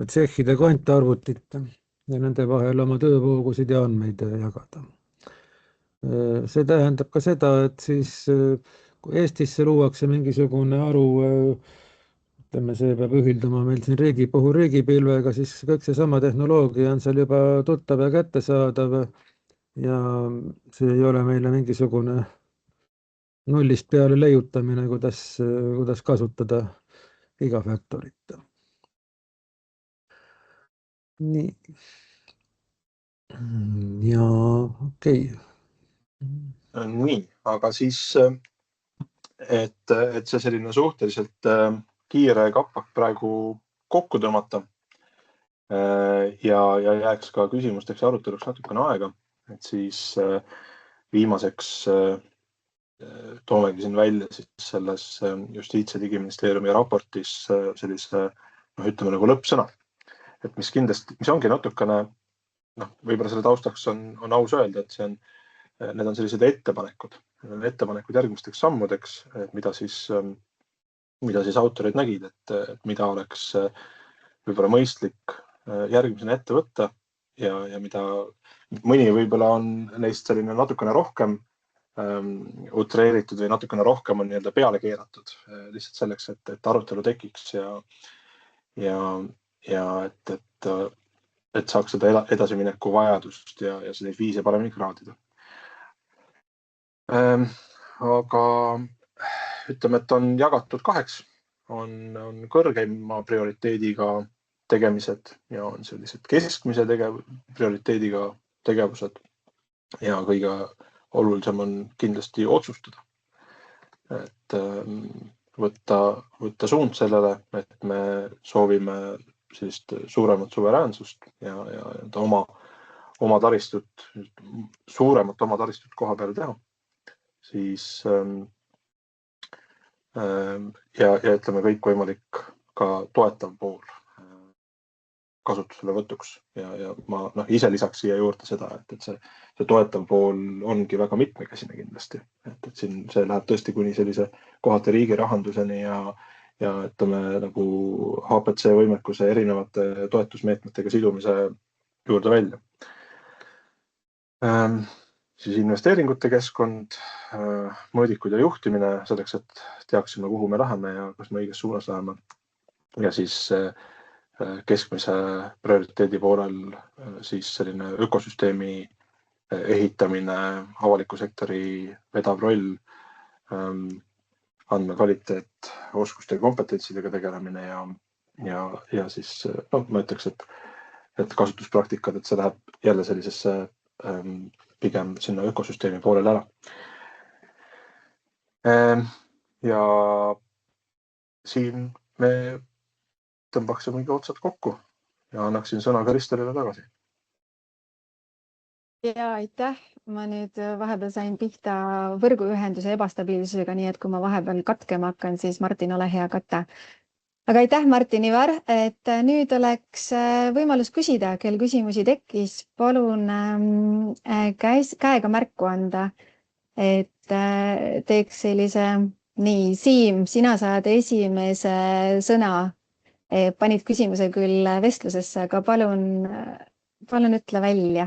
Tšehhide kvantarvutit ja nende vahel oma töövoogusid ja andmeid jagada. See tähendab ka seda, et siis kui Eestisse luuakse mingisugune haru, ütleme, see peab ühilduma meil siin riigipilvega, siis kõik seesama tehnoloogia on seal juba tuttav ja kättesaadav ja see ei ole meile mingisugune nullist peale leiutamine, kuidas kasutada Gigafactorit. Nii. Ja okei. Nii, aga siis, et see selline suhteliselt kiire kapak praegu kokku tõmmata ja jääks ka küsimusteks ja aruteluks natukene aega, et siis viimaseks toomegi siin välja siis selles Justiits- ja Digiministeeriumi raportis sellise, ütleme nagu lõppsõna, et mis ongi natukene, võib-olla selle taustaks on aus öelda, et need on sellised ettepanekud järgmisteks sammudeks, mida siis autorid nägid, et mida oleks võib-olla mõistlik järgmisena ette võtta ja mida mõni võib-olla on neist selline natukene rohkem utreeritud või natukene rohkem on nii-öelda peale keeratud lihtsalt selleks, et arutelu tekiks ja et saaks seda edasimineku vajadust ja neid viise paremini kraadida. Aga ütleme, et on jagatud kaheks, on kõrgeima prioriteediga tegemised ja on sellised keskmise prioriteediga tegevused ja kõige olulisem on kindlasti otsustada, et võtta suund sellele, et me soovime sellist suuremat suveräänsust ja oma taristut, suuremat oma taristut koha peal teha, siis ja ütleme kõikvõimalik ka toetav pool kasutusele võtuks ja ma ise lisaks siia juurde seda, et see toetav pool ongi väga mitmekesine kindlasti, et siin see läheb tõesti kuni sellise kohati riigi rahanduseni ja ütleme nagu HPC võimekuse erinevate toetusmeetmetega sidumise juurde välja. Siis investeeringute keskkond, mõõdikud ja juhtimine selleks, et teaksime, kuhu me läheme ja kas me õiges suunas läheme. Ja siis keskmise prioriteedi poolel siis selline ökosüsteemi ehitamine, avaliku sektori vedav roll, andmekvaliteet, oskuste ja kompetentsidega tegelemine ja siis ma ütleks, et kasutuspraktikad, et see läheb jälle sellisesse pigem sinna ökosüsteemi poolele ära. Ja siin me tõmbaksime otsad kokku ja annaksin sõna Kristelile tagasi. Ja aitäh. Ma nüüd vahepeal sain pihta võrguühenduse ebastabiilsusega, nii et kui ma vahepeal katkema hakkan, siis Martin, ole hea kata. Aga aitäh, Martin Ivar, et nüüd oleks võimalus küsida, kel küsimusi tekkis. Palun käega märku anda, et teeks sellise, nii, Siim, sina saad esimese sõna. Panid küsimuse küll vestlusesse, aga palun ütle välja.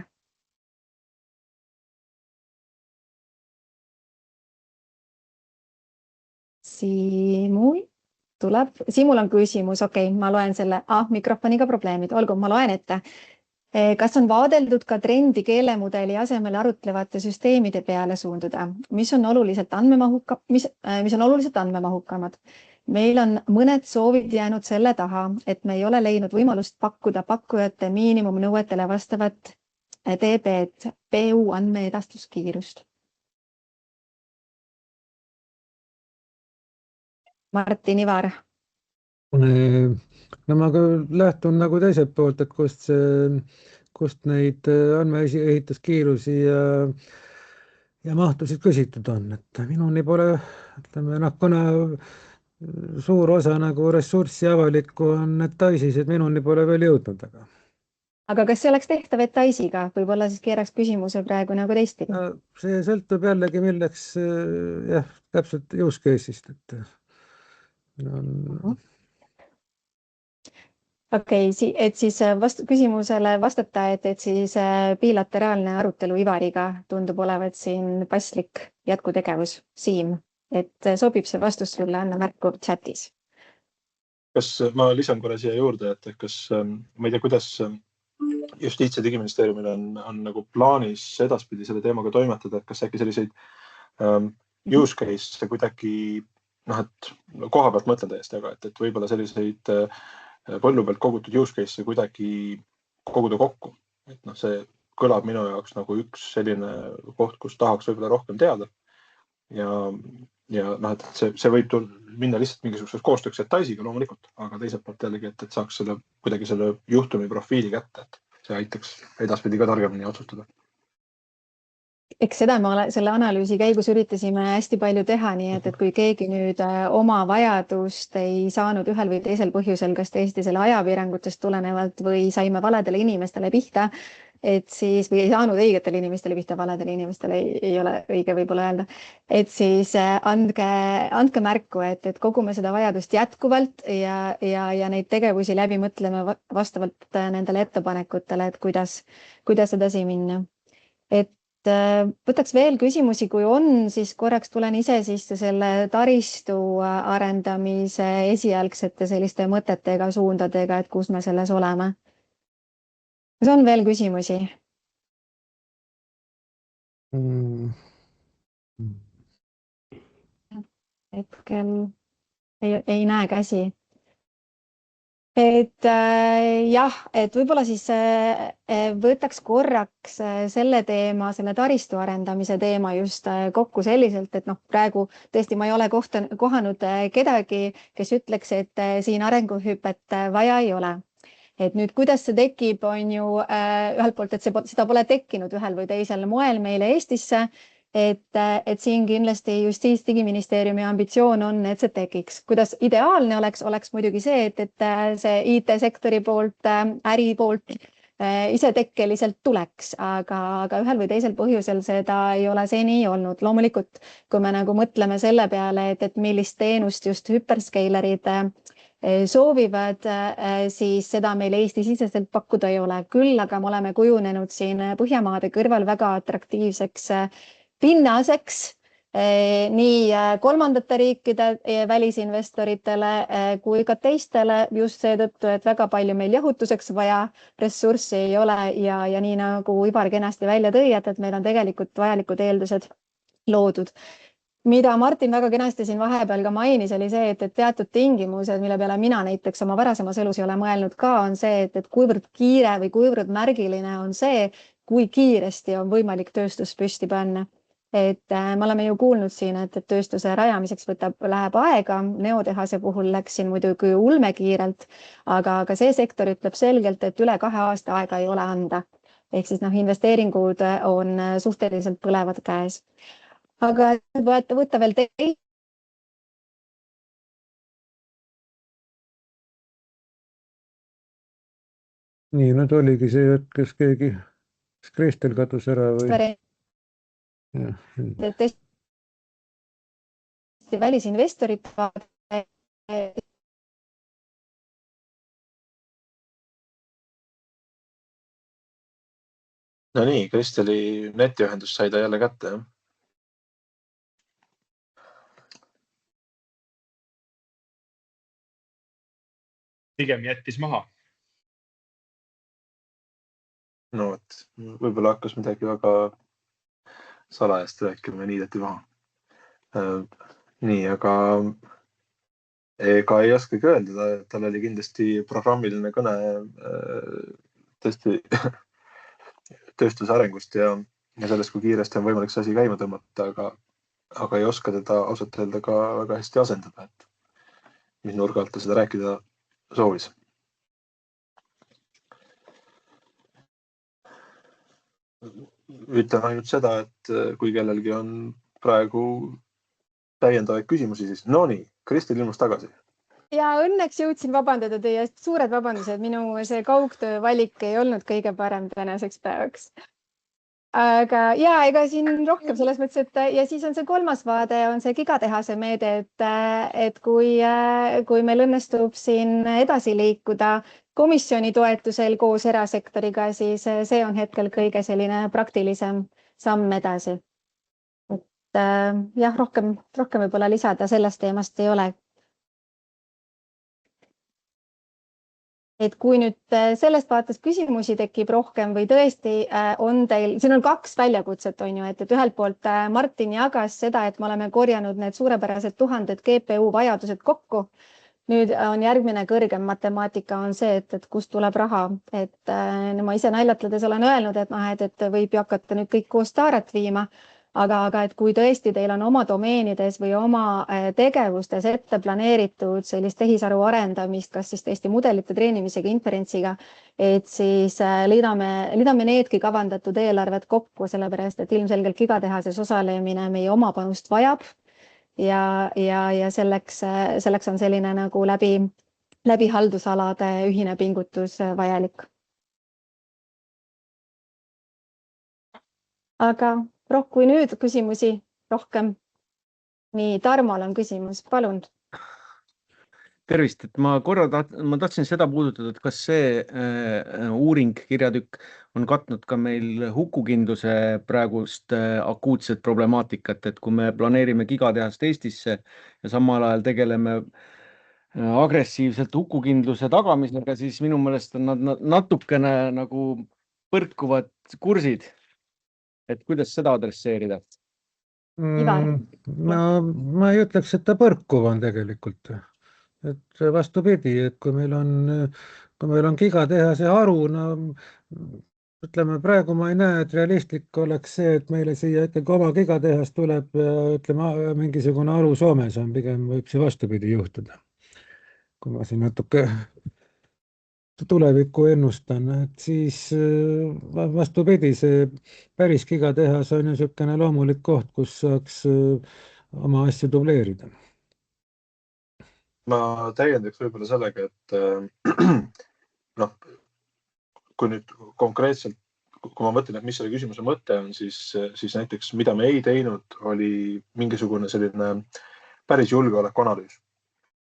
Siimul on küsimus, okei, ma loen selle, mikrofoniga probleemid, olgu, ma loen ette. Kas on vaadeldud ka trendi keelemudeli asemel arutlevate süsteemide peale suunduda, mis on oluliselt andmemahukamad? Meil on mõned soovid jäänud selle taha, et me ei ole leidnud võimalust pakkuda pakkujate miinimumnõuetele vastavat DB-d, PU andmeedastuskiirust. Martin Ivar. No ma lähtun nagu teiselt poolt, et kust neid andmeehituskiirusi ja mahtusid küsitud on, et minuni pole, ütleme, kuna suur osa nagu ressurssi avalikku on ETAIS-is, et minuni pole veel jõudnud. Aga kas see oleks tehtav ETAIS-iga? Võib-olla siis keeraks küsimuse praegu nagu teistpidi. See sõltub jällegi milleks, jah, täpselt use case'ist, et Okei, et siis küsimusele vastata, et siis bilateraalne arutelu Ivariga tundub olevat siin paslik jätkutegevus. Siim, et sobib see vastus sulle, anna märku chatis. Kas ma lisan korra siia juurde, et kas ma ei tea, kuidas Justiits- ja Digiministeeriumil on nagu plaanis edaspidi selle teemaga toimetada, et kas äkki selliseid use case kuidagi, et koha pealt mõtlen täiesti, aga et võib-olla selliseid põllu pealt kogutud use case kuidagi koguda kokku. Et see kõlab minu jaoks nagu üks selline koht, kus tahaks võib-olla rohkem teada. Ja et see võib minna lihtsalt mingisuguseks koostööks ETAIS-iga loomulikult, aga teiselt poolt jällegi, et saaks kuidagi selle juhtumi profiili kätte, et see aitaks edaspidi ka targemini otsustada. Eks seda me selle analüüsi käigus üritasime hästi palju teha, nii et kui keegi nüüd oma vajadust ei saanud ühel või teisel põhjusel, kas tõesti selle ajapiirangutest tulenevalt või saime valedele inimestele pihta, et siis, või ei saanud õigetele inimestele pihta, valedele inimestele ei ole õige võib-olla öelda, et siis andke märku, et kogume seda vajadust jätkuvalt ja neid tegevusi läbi mõtleme vastavalt nendele ettepanekutele, et kuidas edasi minna. Et võtaks veel küsimusi, kui on, siis korraks tulen ise sisse selle taristu arendamise esialgsete selliste mõtetega, suundadega, et kus me selles oleme. Kas on veel küsimusi? Hetkel ei näe käsi. Jah, et võib-olla siis võtaks korraks selle teema, selle taristu arendamise teema just kokku selliselt, et noh, praegu tõesti ma ei ole kohanud kedagi, kes ütleks, et siin arenguhüpet vaja ei ole. Et nüüd, kuidas see tekib, on ju ühelt poolt, et seda pole tekkinud ühel või teisel moel meile Eestisse. Et siin kindlasti Justiits-Digiministeeriumi ambitsioon on, et see tekiks. Kuidas ideaalne oleks muidugi see, et see IT-sektori poolt, äri poolt isetekkeliselt tuleks, aga ühel või teisel põhjusel seda ei ole seni olnud. Loomulikult, kui me nagu mõtleme selle peale, et millist teenust just hüperscalerid soovivad, siis seda meil Eesti-siseselt pakkuda ei ole. Küll aga me oleme kujunenud siin Põhjamaade kõrval väga atraktiivseks pinnaseks nii kolmandate riikide välisinvestoritele kui ka teistele just seetõttu, et väga palju meil jahutuseks vaja ressurssi ei ole ja nii nagu Ivar kenasti välja tõi, et meil on tegelikult vajalikud eeldused loodud. Mida Martin väga kenasti siin vahepeal ka mainis, oli see, et teatud tingimused, mille peale mina näiteks oma varasemas elus ei ole mõelnud ka, on see, et kuivõrd kiire või kuivõrd märgiline on see, kui kiiresti on võimalik tööstus püsti panna. Et me oleme ju kuulnud siin, et tööstuse rajamiseks läheb aega. Neotehase puhul läks siin muidugi ulmekiirelt, aga see sektor ütleb selgelt, et üle 2 aasta aega ei ole anda. Ehk siis investeeringud on suhteliselt põlevad käes. Aga võtta veel Nii, nüüd oligi see hetk, kes keegi, kas Kristel kadus ära või? tõesti välisinvestorid. No nii, Kristeli netiühendus sai ta jälle kätte, jah? Pigem jättis maha. No võt, võib-olla hakkas midagi väga salajast rääkima ja niideti maha. Nii, aga ega ei oskagi öelda, tal oli kindlasti programmiline kõne tõesti tööstuse arengust ja sellest, kui kiiresti on võimalik see asi käima tõmmata, aga ei oska teda ausalt öelda ka väga hästi asendada, et mis nurga alt ta seda rääkida soovis. Ütlen ainult seda, et kui kellelgi on praegu täiendavaid küsimusi, siis no nii, Kristel ilmus tagasi. Ja õnneks jõudsin vabandada teie eest. Suured vabandused, minu see kaugtöö valik ei olnud kõige parem tänaseks päevaks. Aga ega siin rohkem selles mõttes, et ja siis on see kolmas vaade, on see gigatehase meede, et kui meil õnnestub siin edasi liikuda komisjoni toetusel koos erasektoriga, siis see on hetkel kõige selline praktilisem samm edasi. Et jah, rohkem võib-olla lisada sellest teemast ei ole. Et kui nüüd sellest vaates küsimusi tekib rohkem või tõesti on teil, siin on 2 väljakutset, on ju, et ühelt poolt Martin jagas seda, et me oleme korjanud need suurepärased 1000 GPU vajadused kokku. Nüüd on järgmine kõrgem matemaatika on see, et kust tuleb raha. Et ma ise naljatledes olen öelnud, et võib ju hakata nüüd kõik koos Taarat viima. Aga et kui tõesti teil on oma domeenides või oma tegevustes ette planeeritud sellist tehisaru arendamist, kas siis tõesti mudelite treenimisega, inferentsiga, et siis liidame needki kavandatud eelarved kokku, sellepärast, et ilmselgelt gigatehases osalemine meie oma panust vajab ja selleks on selline nagu läbi haldusalade ühine pingutus vajalik. Aga kui nüüd küsimusi rohkem. Nii, Tarmol on küsimus, palun. Tervist, et ma tahtsin seda puudutada, et kas see uuring kirjatükk on katnud ka meil hukukindluse praegust akuutset problemaatikat, et kui me planeerime gigatehast Eestisse ja samal ajal tegeleme agressiivselt hukukindluse tagamisega, siis minu meelest on nad natukene nagu põrkuvad kursid. Et kuidas seda adresseerida? Ivar. Ma ei ütleks, et ta põrkuv on tegelikult. et vastupidi, et kui meil on gigatehase haru, no ütleme, praegu ma ei näe, et realistlik oleks see, et meile siia ikkagi oma gigatehas tuleb ja ütleme, mingisugune haru Soomes on, pigem võib see vastupidi juhtuda. Kui ma siin natuke tulevikku ennustan, et siis vastupidi, see päris gigatehas on ju niisugune loomulik koht, kus saaks oma asju dubleerida. ma täiendaks võib-olla sellega, et noh, kui nüüd konkreetselt, kui ma mõtlen, et mis selle küsimuse mõte on, siis näiteks mida me ei teinud, oli mingisugune selline päris julgeolekuanalüüs.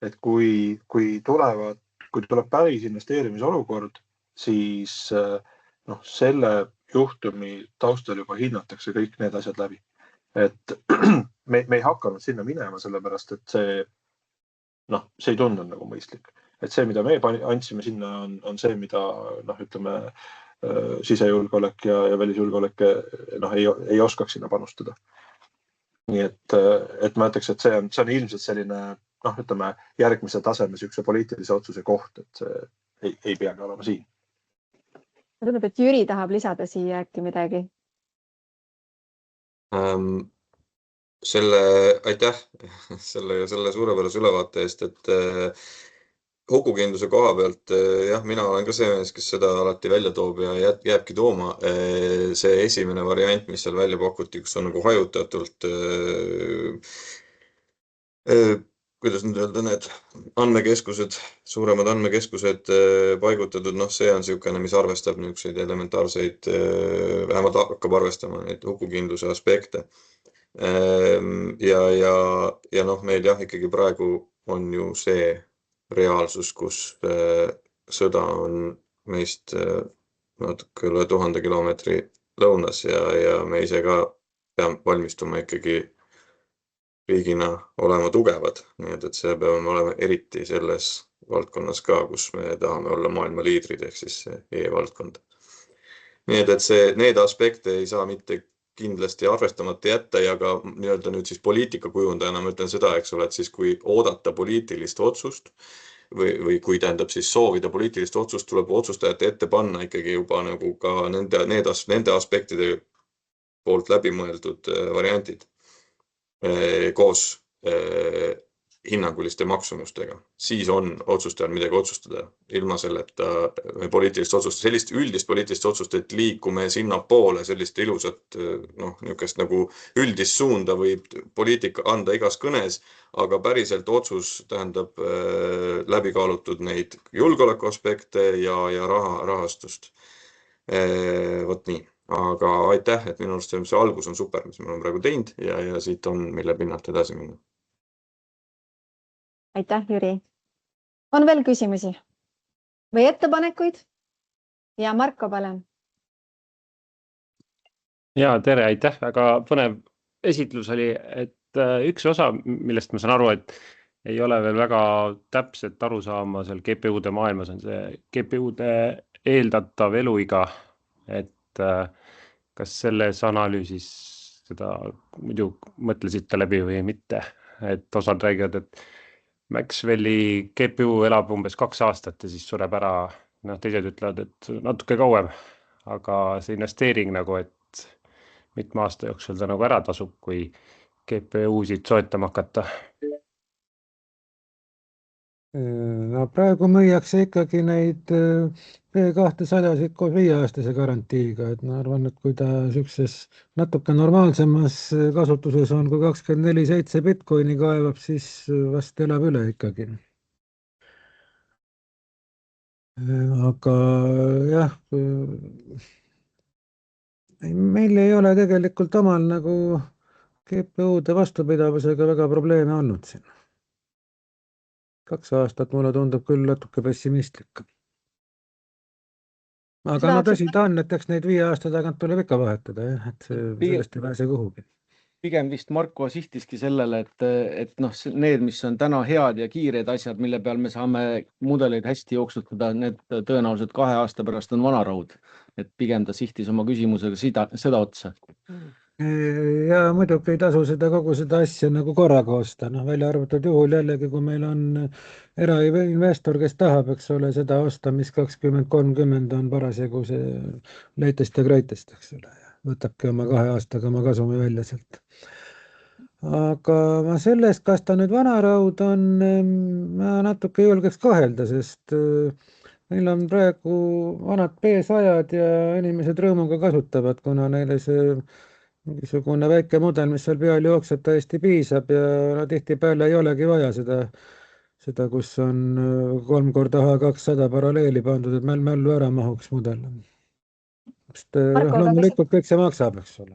Et kui tuleb päris investeerimisolukord, siis selle juhtumi taustal juba hinnatakse kõik need asjad läbi. Et me ei hakanud sinna minema, sellepärast et see ei tundunud nagu mõistlik. Et see, mida me andsime sinna, on see, mida ütleme, sisejulgeolek ja välisjulgeolek ei oskaks sinna panustada. Nii et ma ütleks, et see on ilmselt selline ütleme, järgmise taseme sükse poliitilise otsuse koht, et see ei peagi olema siin. Tundub, et Jüri tahab lisada siia äkki midagi. Aitäh selle suurepärase ülevaate eest, et hukukindluse koha pealt, jah, mina olen ka see mees, kes seda alati välja toob ja jääbki tooma. See esimene variant, mis seal välja pakuti, kus on nagu hajutatult kuidas nüüd öelda, need andmekeskused, suuremad andmekeskused paigutatud, see on niisugune, mis arvestab niisuguseid elementaarseid, vähemalt hakkab arvestama neid hukukindluse aspekte. Ja meil jah, ikkagi praegu on ju see reaalsus, kus sõda on meist natuke üle 1000 kilomeetri lõunas ja me ise ka peame valmistuma ikkagi riigina olema tugevad, nii et see peame olema eriti selles valdkonnas ka, kus me tahame olla maailma liidrid, ehk siis e-valdkond. Nii et need aspekte ei saa mitte kindlasti arvestamata jätta ja ka nii-öelda nüüd siis poliitika kujundajana ma ütlen seda, eks ole, et siis kui oodata poliitilist otsust või kui tähendab siis soovida poliitilist otsust, tuleb otsustajate ette panna ikkagi juba nagu ka nende aspektide poolt läbimõeldud variantid koos hinnanguliste maksumustega. Siis on otsustajal midagi otsustada ilma selleta poliitilist otsust, sellist üldist poliitilist otsust, et liikume sinna poole sellist ilusat niisugust nagu üldist suunda võib poliitika anda igas kõnes, aga päriselt otsus tähendab läbikaalutud neid julgeoleku aspekte ja rahastust. Vot nii. Aga aitäh, et minu arust see algus on super, mis me oleme praegu teinud ja siit on, mille pinnalt edasi minna. Aitäh, Jüri. On veel küsimusi või ettepanekuid? Ja Marko, palun. Ja tere, aitäh. Väga põnev esitlus oli, et üks osa, millest ma saan aru, et ei ole veel väga täpselt aru saama seal GPU-de maailmas, on see GPU-de eeldatav eluiga, et kas selles analüüsis seda muidu mõtlesite läbi või mitte, et osad räägivad, et Maxwelli GPU elab umbes 2 aastat ja siis sureb ära, teised ütlevad, et natuke kauem, aga see investeering nagu, et mitme aasta jooksul ta nagu ära tasub, kui GPU-sid soetama hakata. No praegu müüakse ikkagi neid P200-sid koos 5-aastase garantiiga, et ma arvan, et kui ta niisuguses natuke normaalsemas kasutuses on, kui 24/7 Bitcoini kaevab, siis vast elab üle ikkagi. Aga jah, meil ei ole tegelikult omal nagu GPU-de vastupidavusega väga probleeme olnud siin. 2 aastat mulle tundub küll natuke pessimistlik. Aga tõsi ta on, et eks neid 5 aasta tagant tuleb ikka vahetada, et sellest ei pääse kuhugi. Pigem vist Marko sihtiski sellele, et need, mis on täna head ja kiired asjad, mille peal me saame mudeleid hästi jooksutada, need tõenäoliselt 2 aasta pärast on vanaraud. Et pigem ta sihtis oma küsimusega seda otsa. Ja muidugi ei tasu kogu seda asja nagu korraga osta, välja arvatud juhul jällegi, kui meil on erainvestor, kes tahab, eks ole, seda osta, mis 2030 on parasjagu see latest ja greatest, eks ole, võtabki oma 2 aastaga oma kasumi välja sealt. Aga ma sellest, kas ta nüüd vanaraud on, ma natuke julgeks kahelda, sest meil on praegu vanad B100-d ja inimesed rõõmuga kasutavad, kuna neile see mingisugune väike mudel, mis seal peal jookseb, täiesti piisab ja tihtipeale ei olegi vaja seda, kus on 3x H200 paralleeli pandud, et mällu ära mahuks mudel. Sest loomulikult kõik see maksab, eks ole.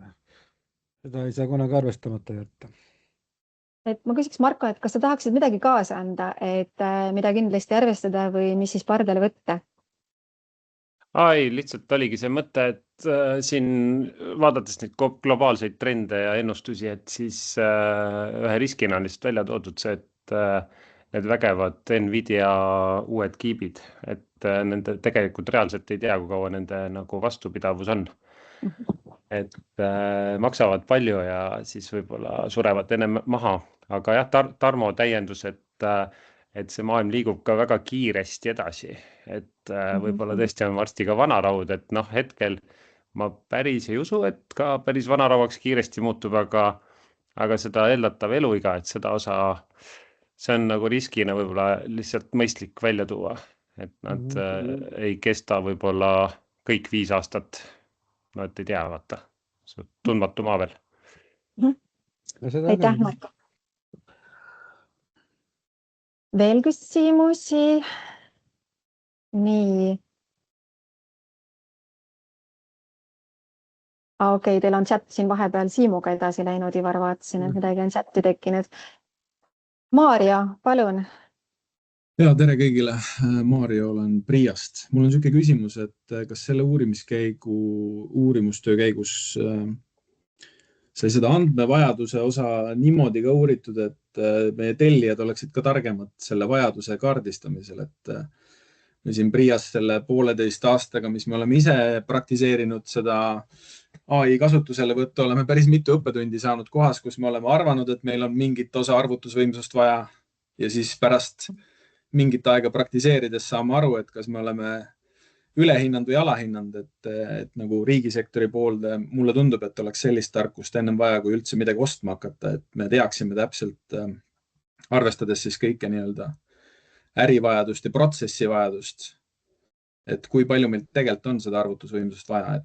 Seda ei saa kunagi arvestamata jätta. Et ma küsiks, Marko, et kas sa tahaksid midagi kaasa anda, et mida kindlasti arvestada või mis siis pardale võtta? Ei, lihtsalt oligi see mõte, et siin vaadates neid globaalseid trende ja ennustusi, et siis ühe riskina on lihtsalt välja toodud see, et need vägevad Nvidia uued kiibid, et nende tegelikult reaalselt ei tea, kui kaua nende nagu vastupidavus on. Et maksavad palju ja siis võib-olla surevad enne maha. Aga jah, Tarmo täiendus, et see maailm liigub ka väga kiiresti edasi, et võib-olla tõesti on varsti ka vanaraud, et hetkel ma päris ei usu, et ka päris vanarauaks kiiresti muutub, aga seda eeldatav eluiga, et seda osa, see on nagu riskina võib-olla lihtsalt mõistlik välja tuua, et nad ei kesta võib-olla kõik 5 aastat, et ei tea, vaata, tundmatu maa veel. Aitäh, Marko. Veel küsimusi? Nii. Okei, teil on chat siin vahepeal Siimuga edasi läinud, Ivar, vaatasin, et midagi on chatti tekkinud. Maarja, palun. Ja, tere kõigile. Maarja, olen Priiast. Mul on selline küsimus, et kas selle uurimustöö käigus sai seda andmevajaduse osa niimoodi ka uuritud, et meie tellijad oleksid ka targemad selle vajaduse kaardistamisel, et me siin Priias selle 1,5 aastaga, mis me oleme ise praktiseerinud seda AI kasutusele võtta, oleme päris mitu õppetundi saanud kohas, kus me oleme arvanud, et meil on mingit osa arvutusvõimsust vaja ja siis pärast mingit aega praktiseerides saame aru, et kas me oleme ülehinnanud või alahinnanud, et nagu riigisektori poolde mulle tundub, et oleks sellist tarkust ennem vaja, kui üldse midagi ostma hakata, et me teaksime täpselt, arvestades siis kõike nii-öelda ärivajadust ja protsessivajadust, et kui palju meil tegelikult on seda arvutusvõimsust vaja,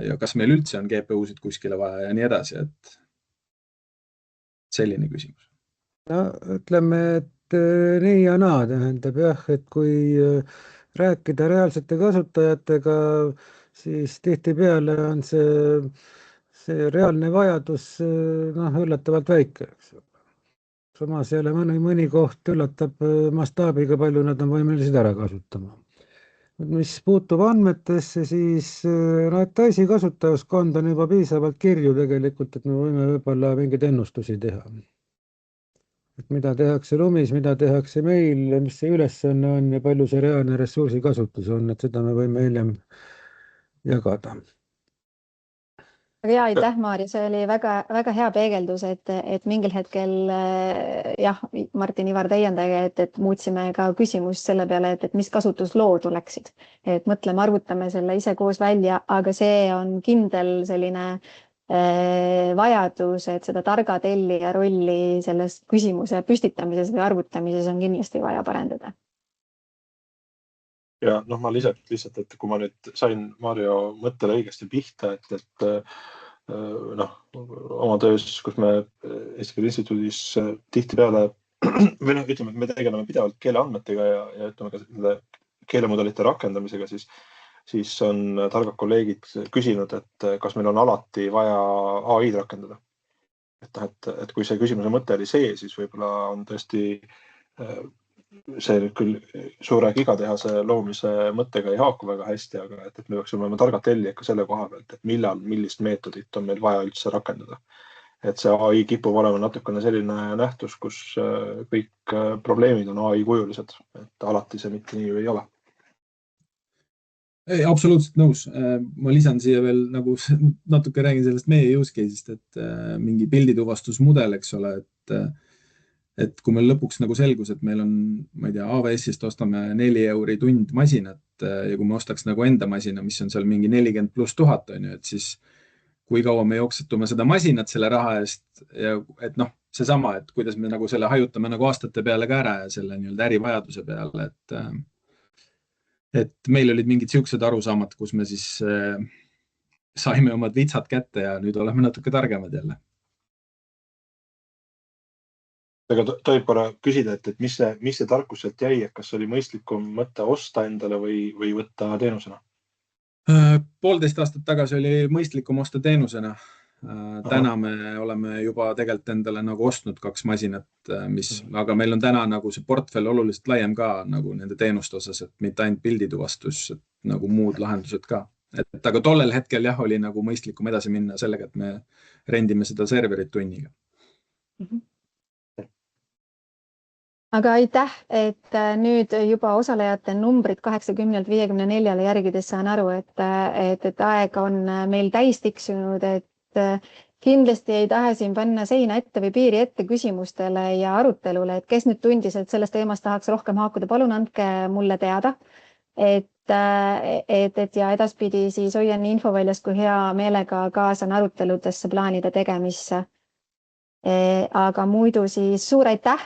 ja kas meil üldse on GPU-sid kuskile vaja ja nii edasi, et selline küsimus. No, ütleme, et nii ja naa tähendab jah, et kui rääkida reaalsete kasutajatega, siis tihtipeale on see reaalne vajadus üllatavalt väike. Samas jälle mõni koht üllatab mastaabiga, palju nad on võimelised ära kasutama. Mis puutub andmetesse, siis asi kasutajaskond on juba piisavalt kirju tegelikult, et me võime võib-olla mingeid ennustusi teha. Et mida tehakse ruumis, mida tehakse meil, mis see ülesanne on ja palju see reaalne ressursi kasutus on, et seda me võime hiljem jagada. Ja, aitäh, Maarja, see oli väga, väga hea peegeldus, et mingil hetkel, jah, Martin, Ivar täiendage, et muutsime ka küsimust selle peale, et mis kasutuslood oleksid. Et mõtleme, arvutame selle ise koos välja, aga see on kindel selline vajadus, et seda targa tellija rolli selles küsimuse püstitamises või arvutamises on kindlasti vaja parendada. Ja ma lihtsalt, et kui ma nüüd sain Maarja mõttele õigesti pihta, et oma töös, kus me Eesti Keele Instituudis tihtipeale, või ütleme, et me tegeleme pidevalt keeleandmetega ja ütleme ka keelemudelite rakendamisega, siis on targad kolleegid küsinud, et kas meil on alati vaja AI-d rakendada. Et kui see küsimuse mõte oli see, siis võib-olla on tõesti see küll suure gigatehase loomise mõttega ei haaku väga hästi, aga et me peaks olema targad tellijad ka selle koha pealt, et millist meetodit on meil vaja üldse rakendada. Et see AI kipub olema natukene selline nähtus, kus kõik probleemid on AI kujulised, et alati see mitte nii ei ole. Absoluutselt nõus. Ma lisan siia veel nagu natuke räägin sellest meie use case'ist, et mingi pildituvastusmudel, eks ole, et kui meil lõpuks nagu selgus, et meil on, ma ei tea, AWS-ist ostame 4 euri tund masinat ja kui me ostaks nagu enda masina, mis on seal mingi 40+1000 on ju, et siis kui kaua me jooksetume seda masinat selle raha eest ja et noh, seesama, et kuidas me nagu selle hajutame nagu aastate peale ka ära ja selle nii-öelda ärivajaduse peale, et meil olid mingid siuksed arusaamad, kus me siis saime omad vitsad kätte ja nüüd oleme natuke targemad jälle. Aga tohib korra küsida, et mis see tarkus sealt jäi, et kas oli mõistlikum mõtte osta endale või võtta teenusena? 1,5 aastat tagasi oli mõistlikum osta teenusena. Täna me oleme juba tegelikult endale nagu ostnud 2 masinat, aga meil on täna nagu see portfell oluliselt laiem ka nagu nende teenuste osas, et mitte ainult pildituvastus, et nagu muud lahendused ka. Aga tollel hetkel jah, oli nagu mõistlikum edasi minna sellega, et me rendime seda serverit tunniga. Aga aitäh, et nüüd juba osalejate numbrid 80-54 järgides saan aru, et aeg on meil täis tiksunud, et kindlasti ei taha siin panna seina ette või piiri ette küsimustele ja arutelule, et kes nüüd tundis, et sellest teemast tahaks rohkem haakuda, palun andke mulle teada, et ja edaspidi siis hoian nii infoväljas kui hea meelega kaasan aruteludesse plaanide tegemisse. Aga muidu siis suur aitäh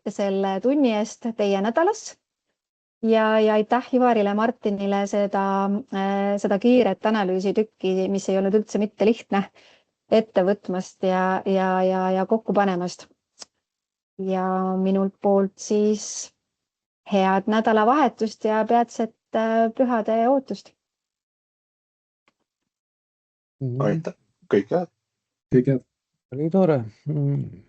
selle tunni eest teie nädalas ja aitäh Ivarile, Martinile seda kiiret analüüsitükki, mis ei olnud üldse mitte lihtne ette võtmast ja kokku panemast. Ja minult poolt siis head nädalavahetust ja peatset pühade ootust. Aitäh, kõik head. Kõik head. Oli tore.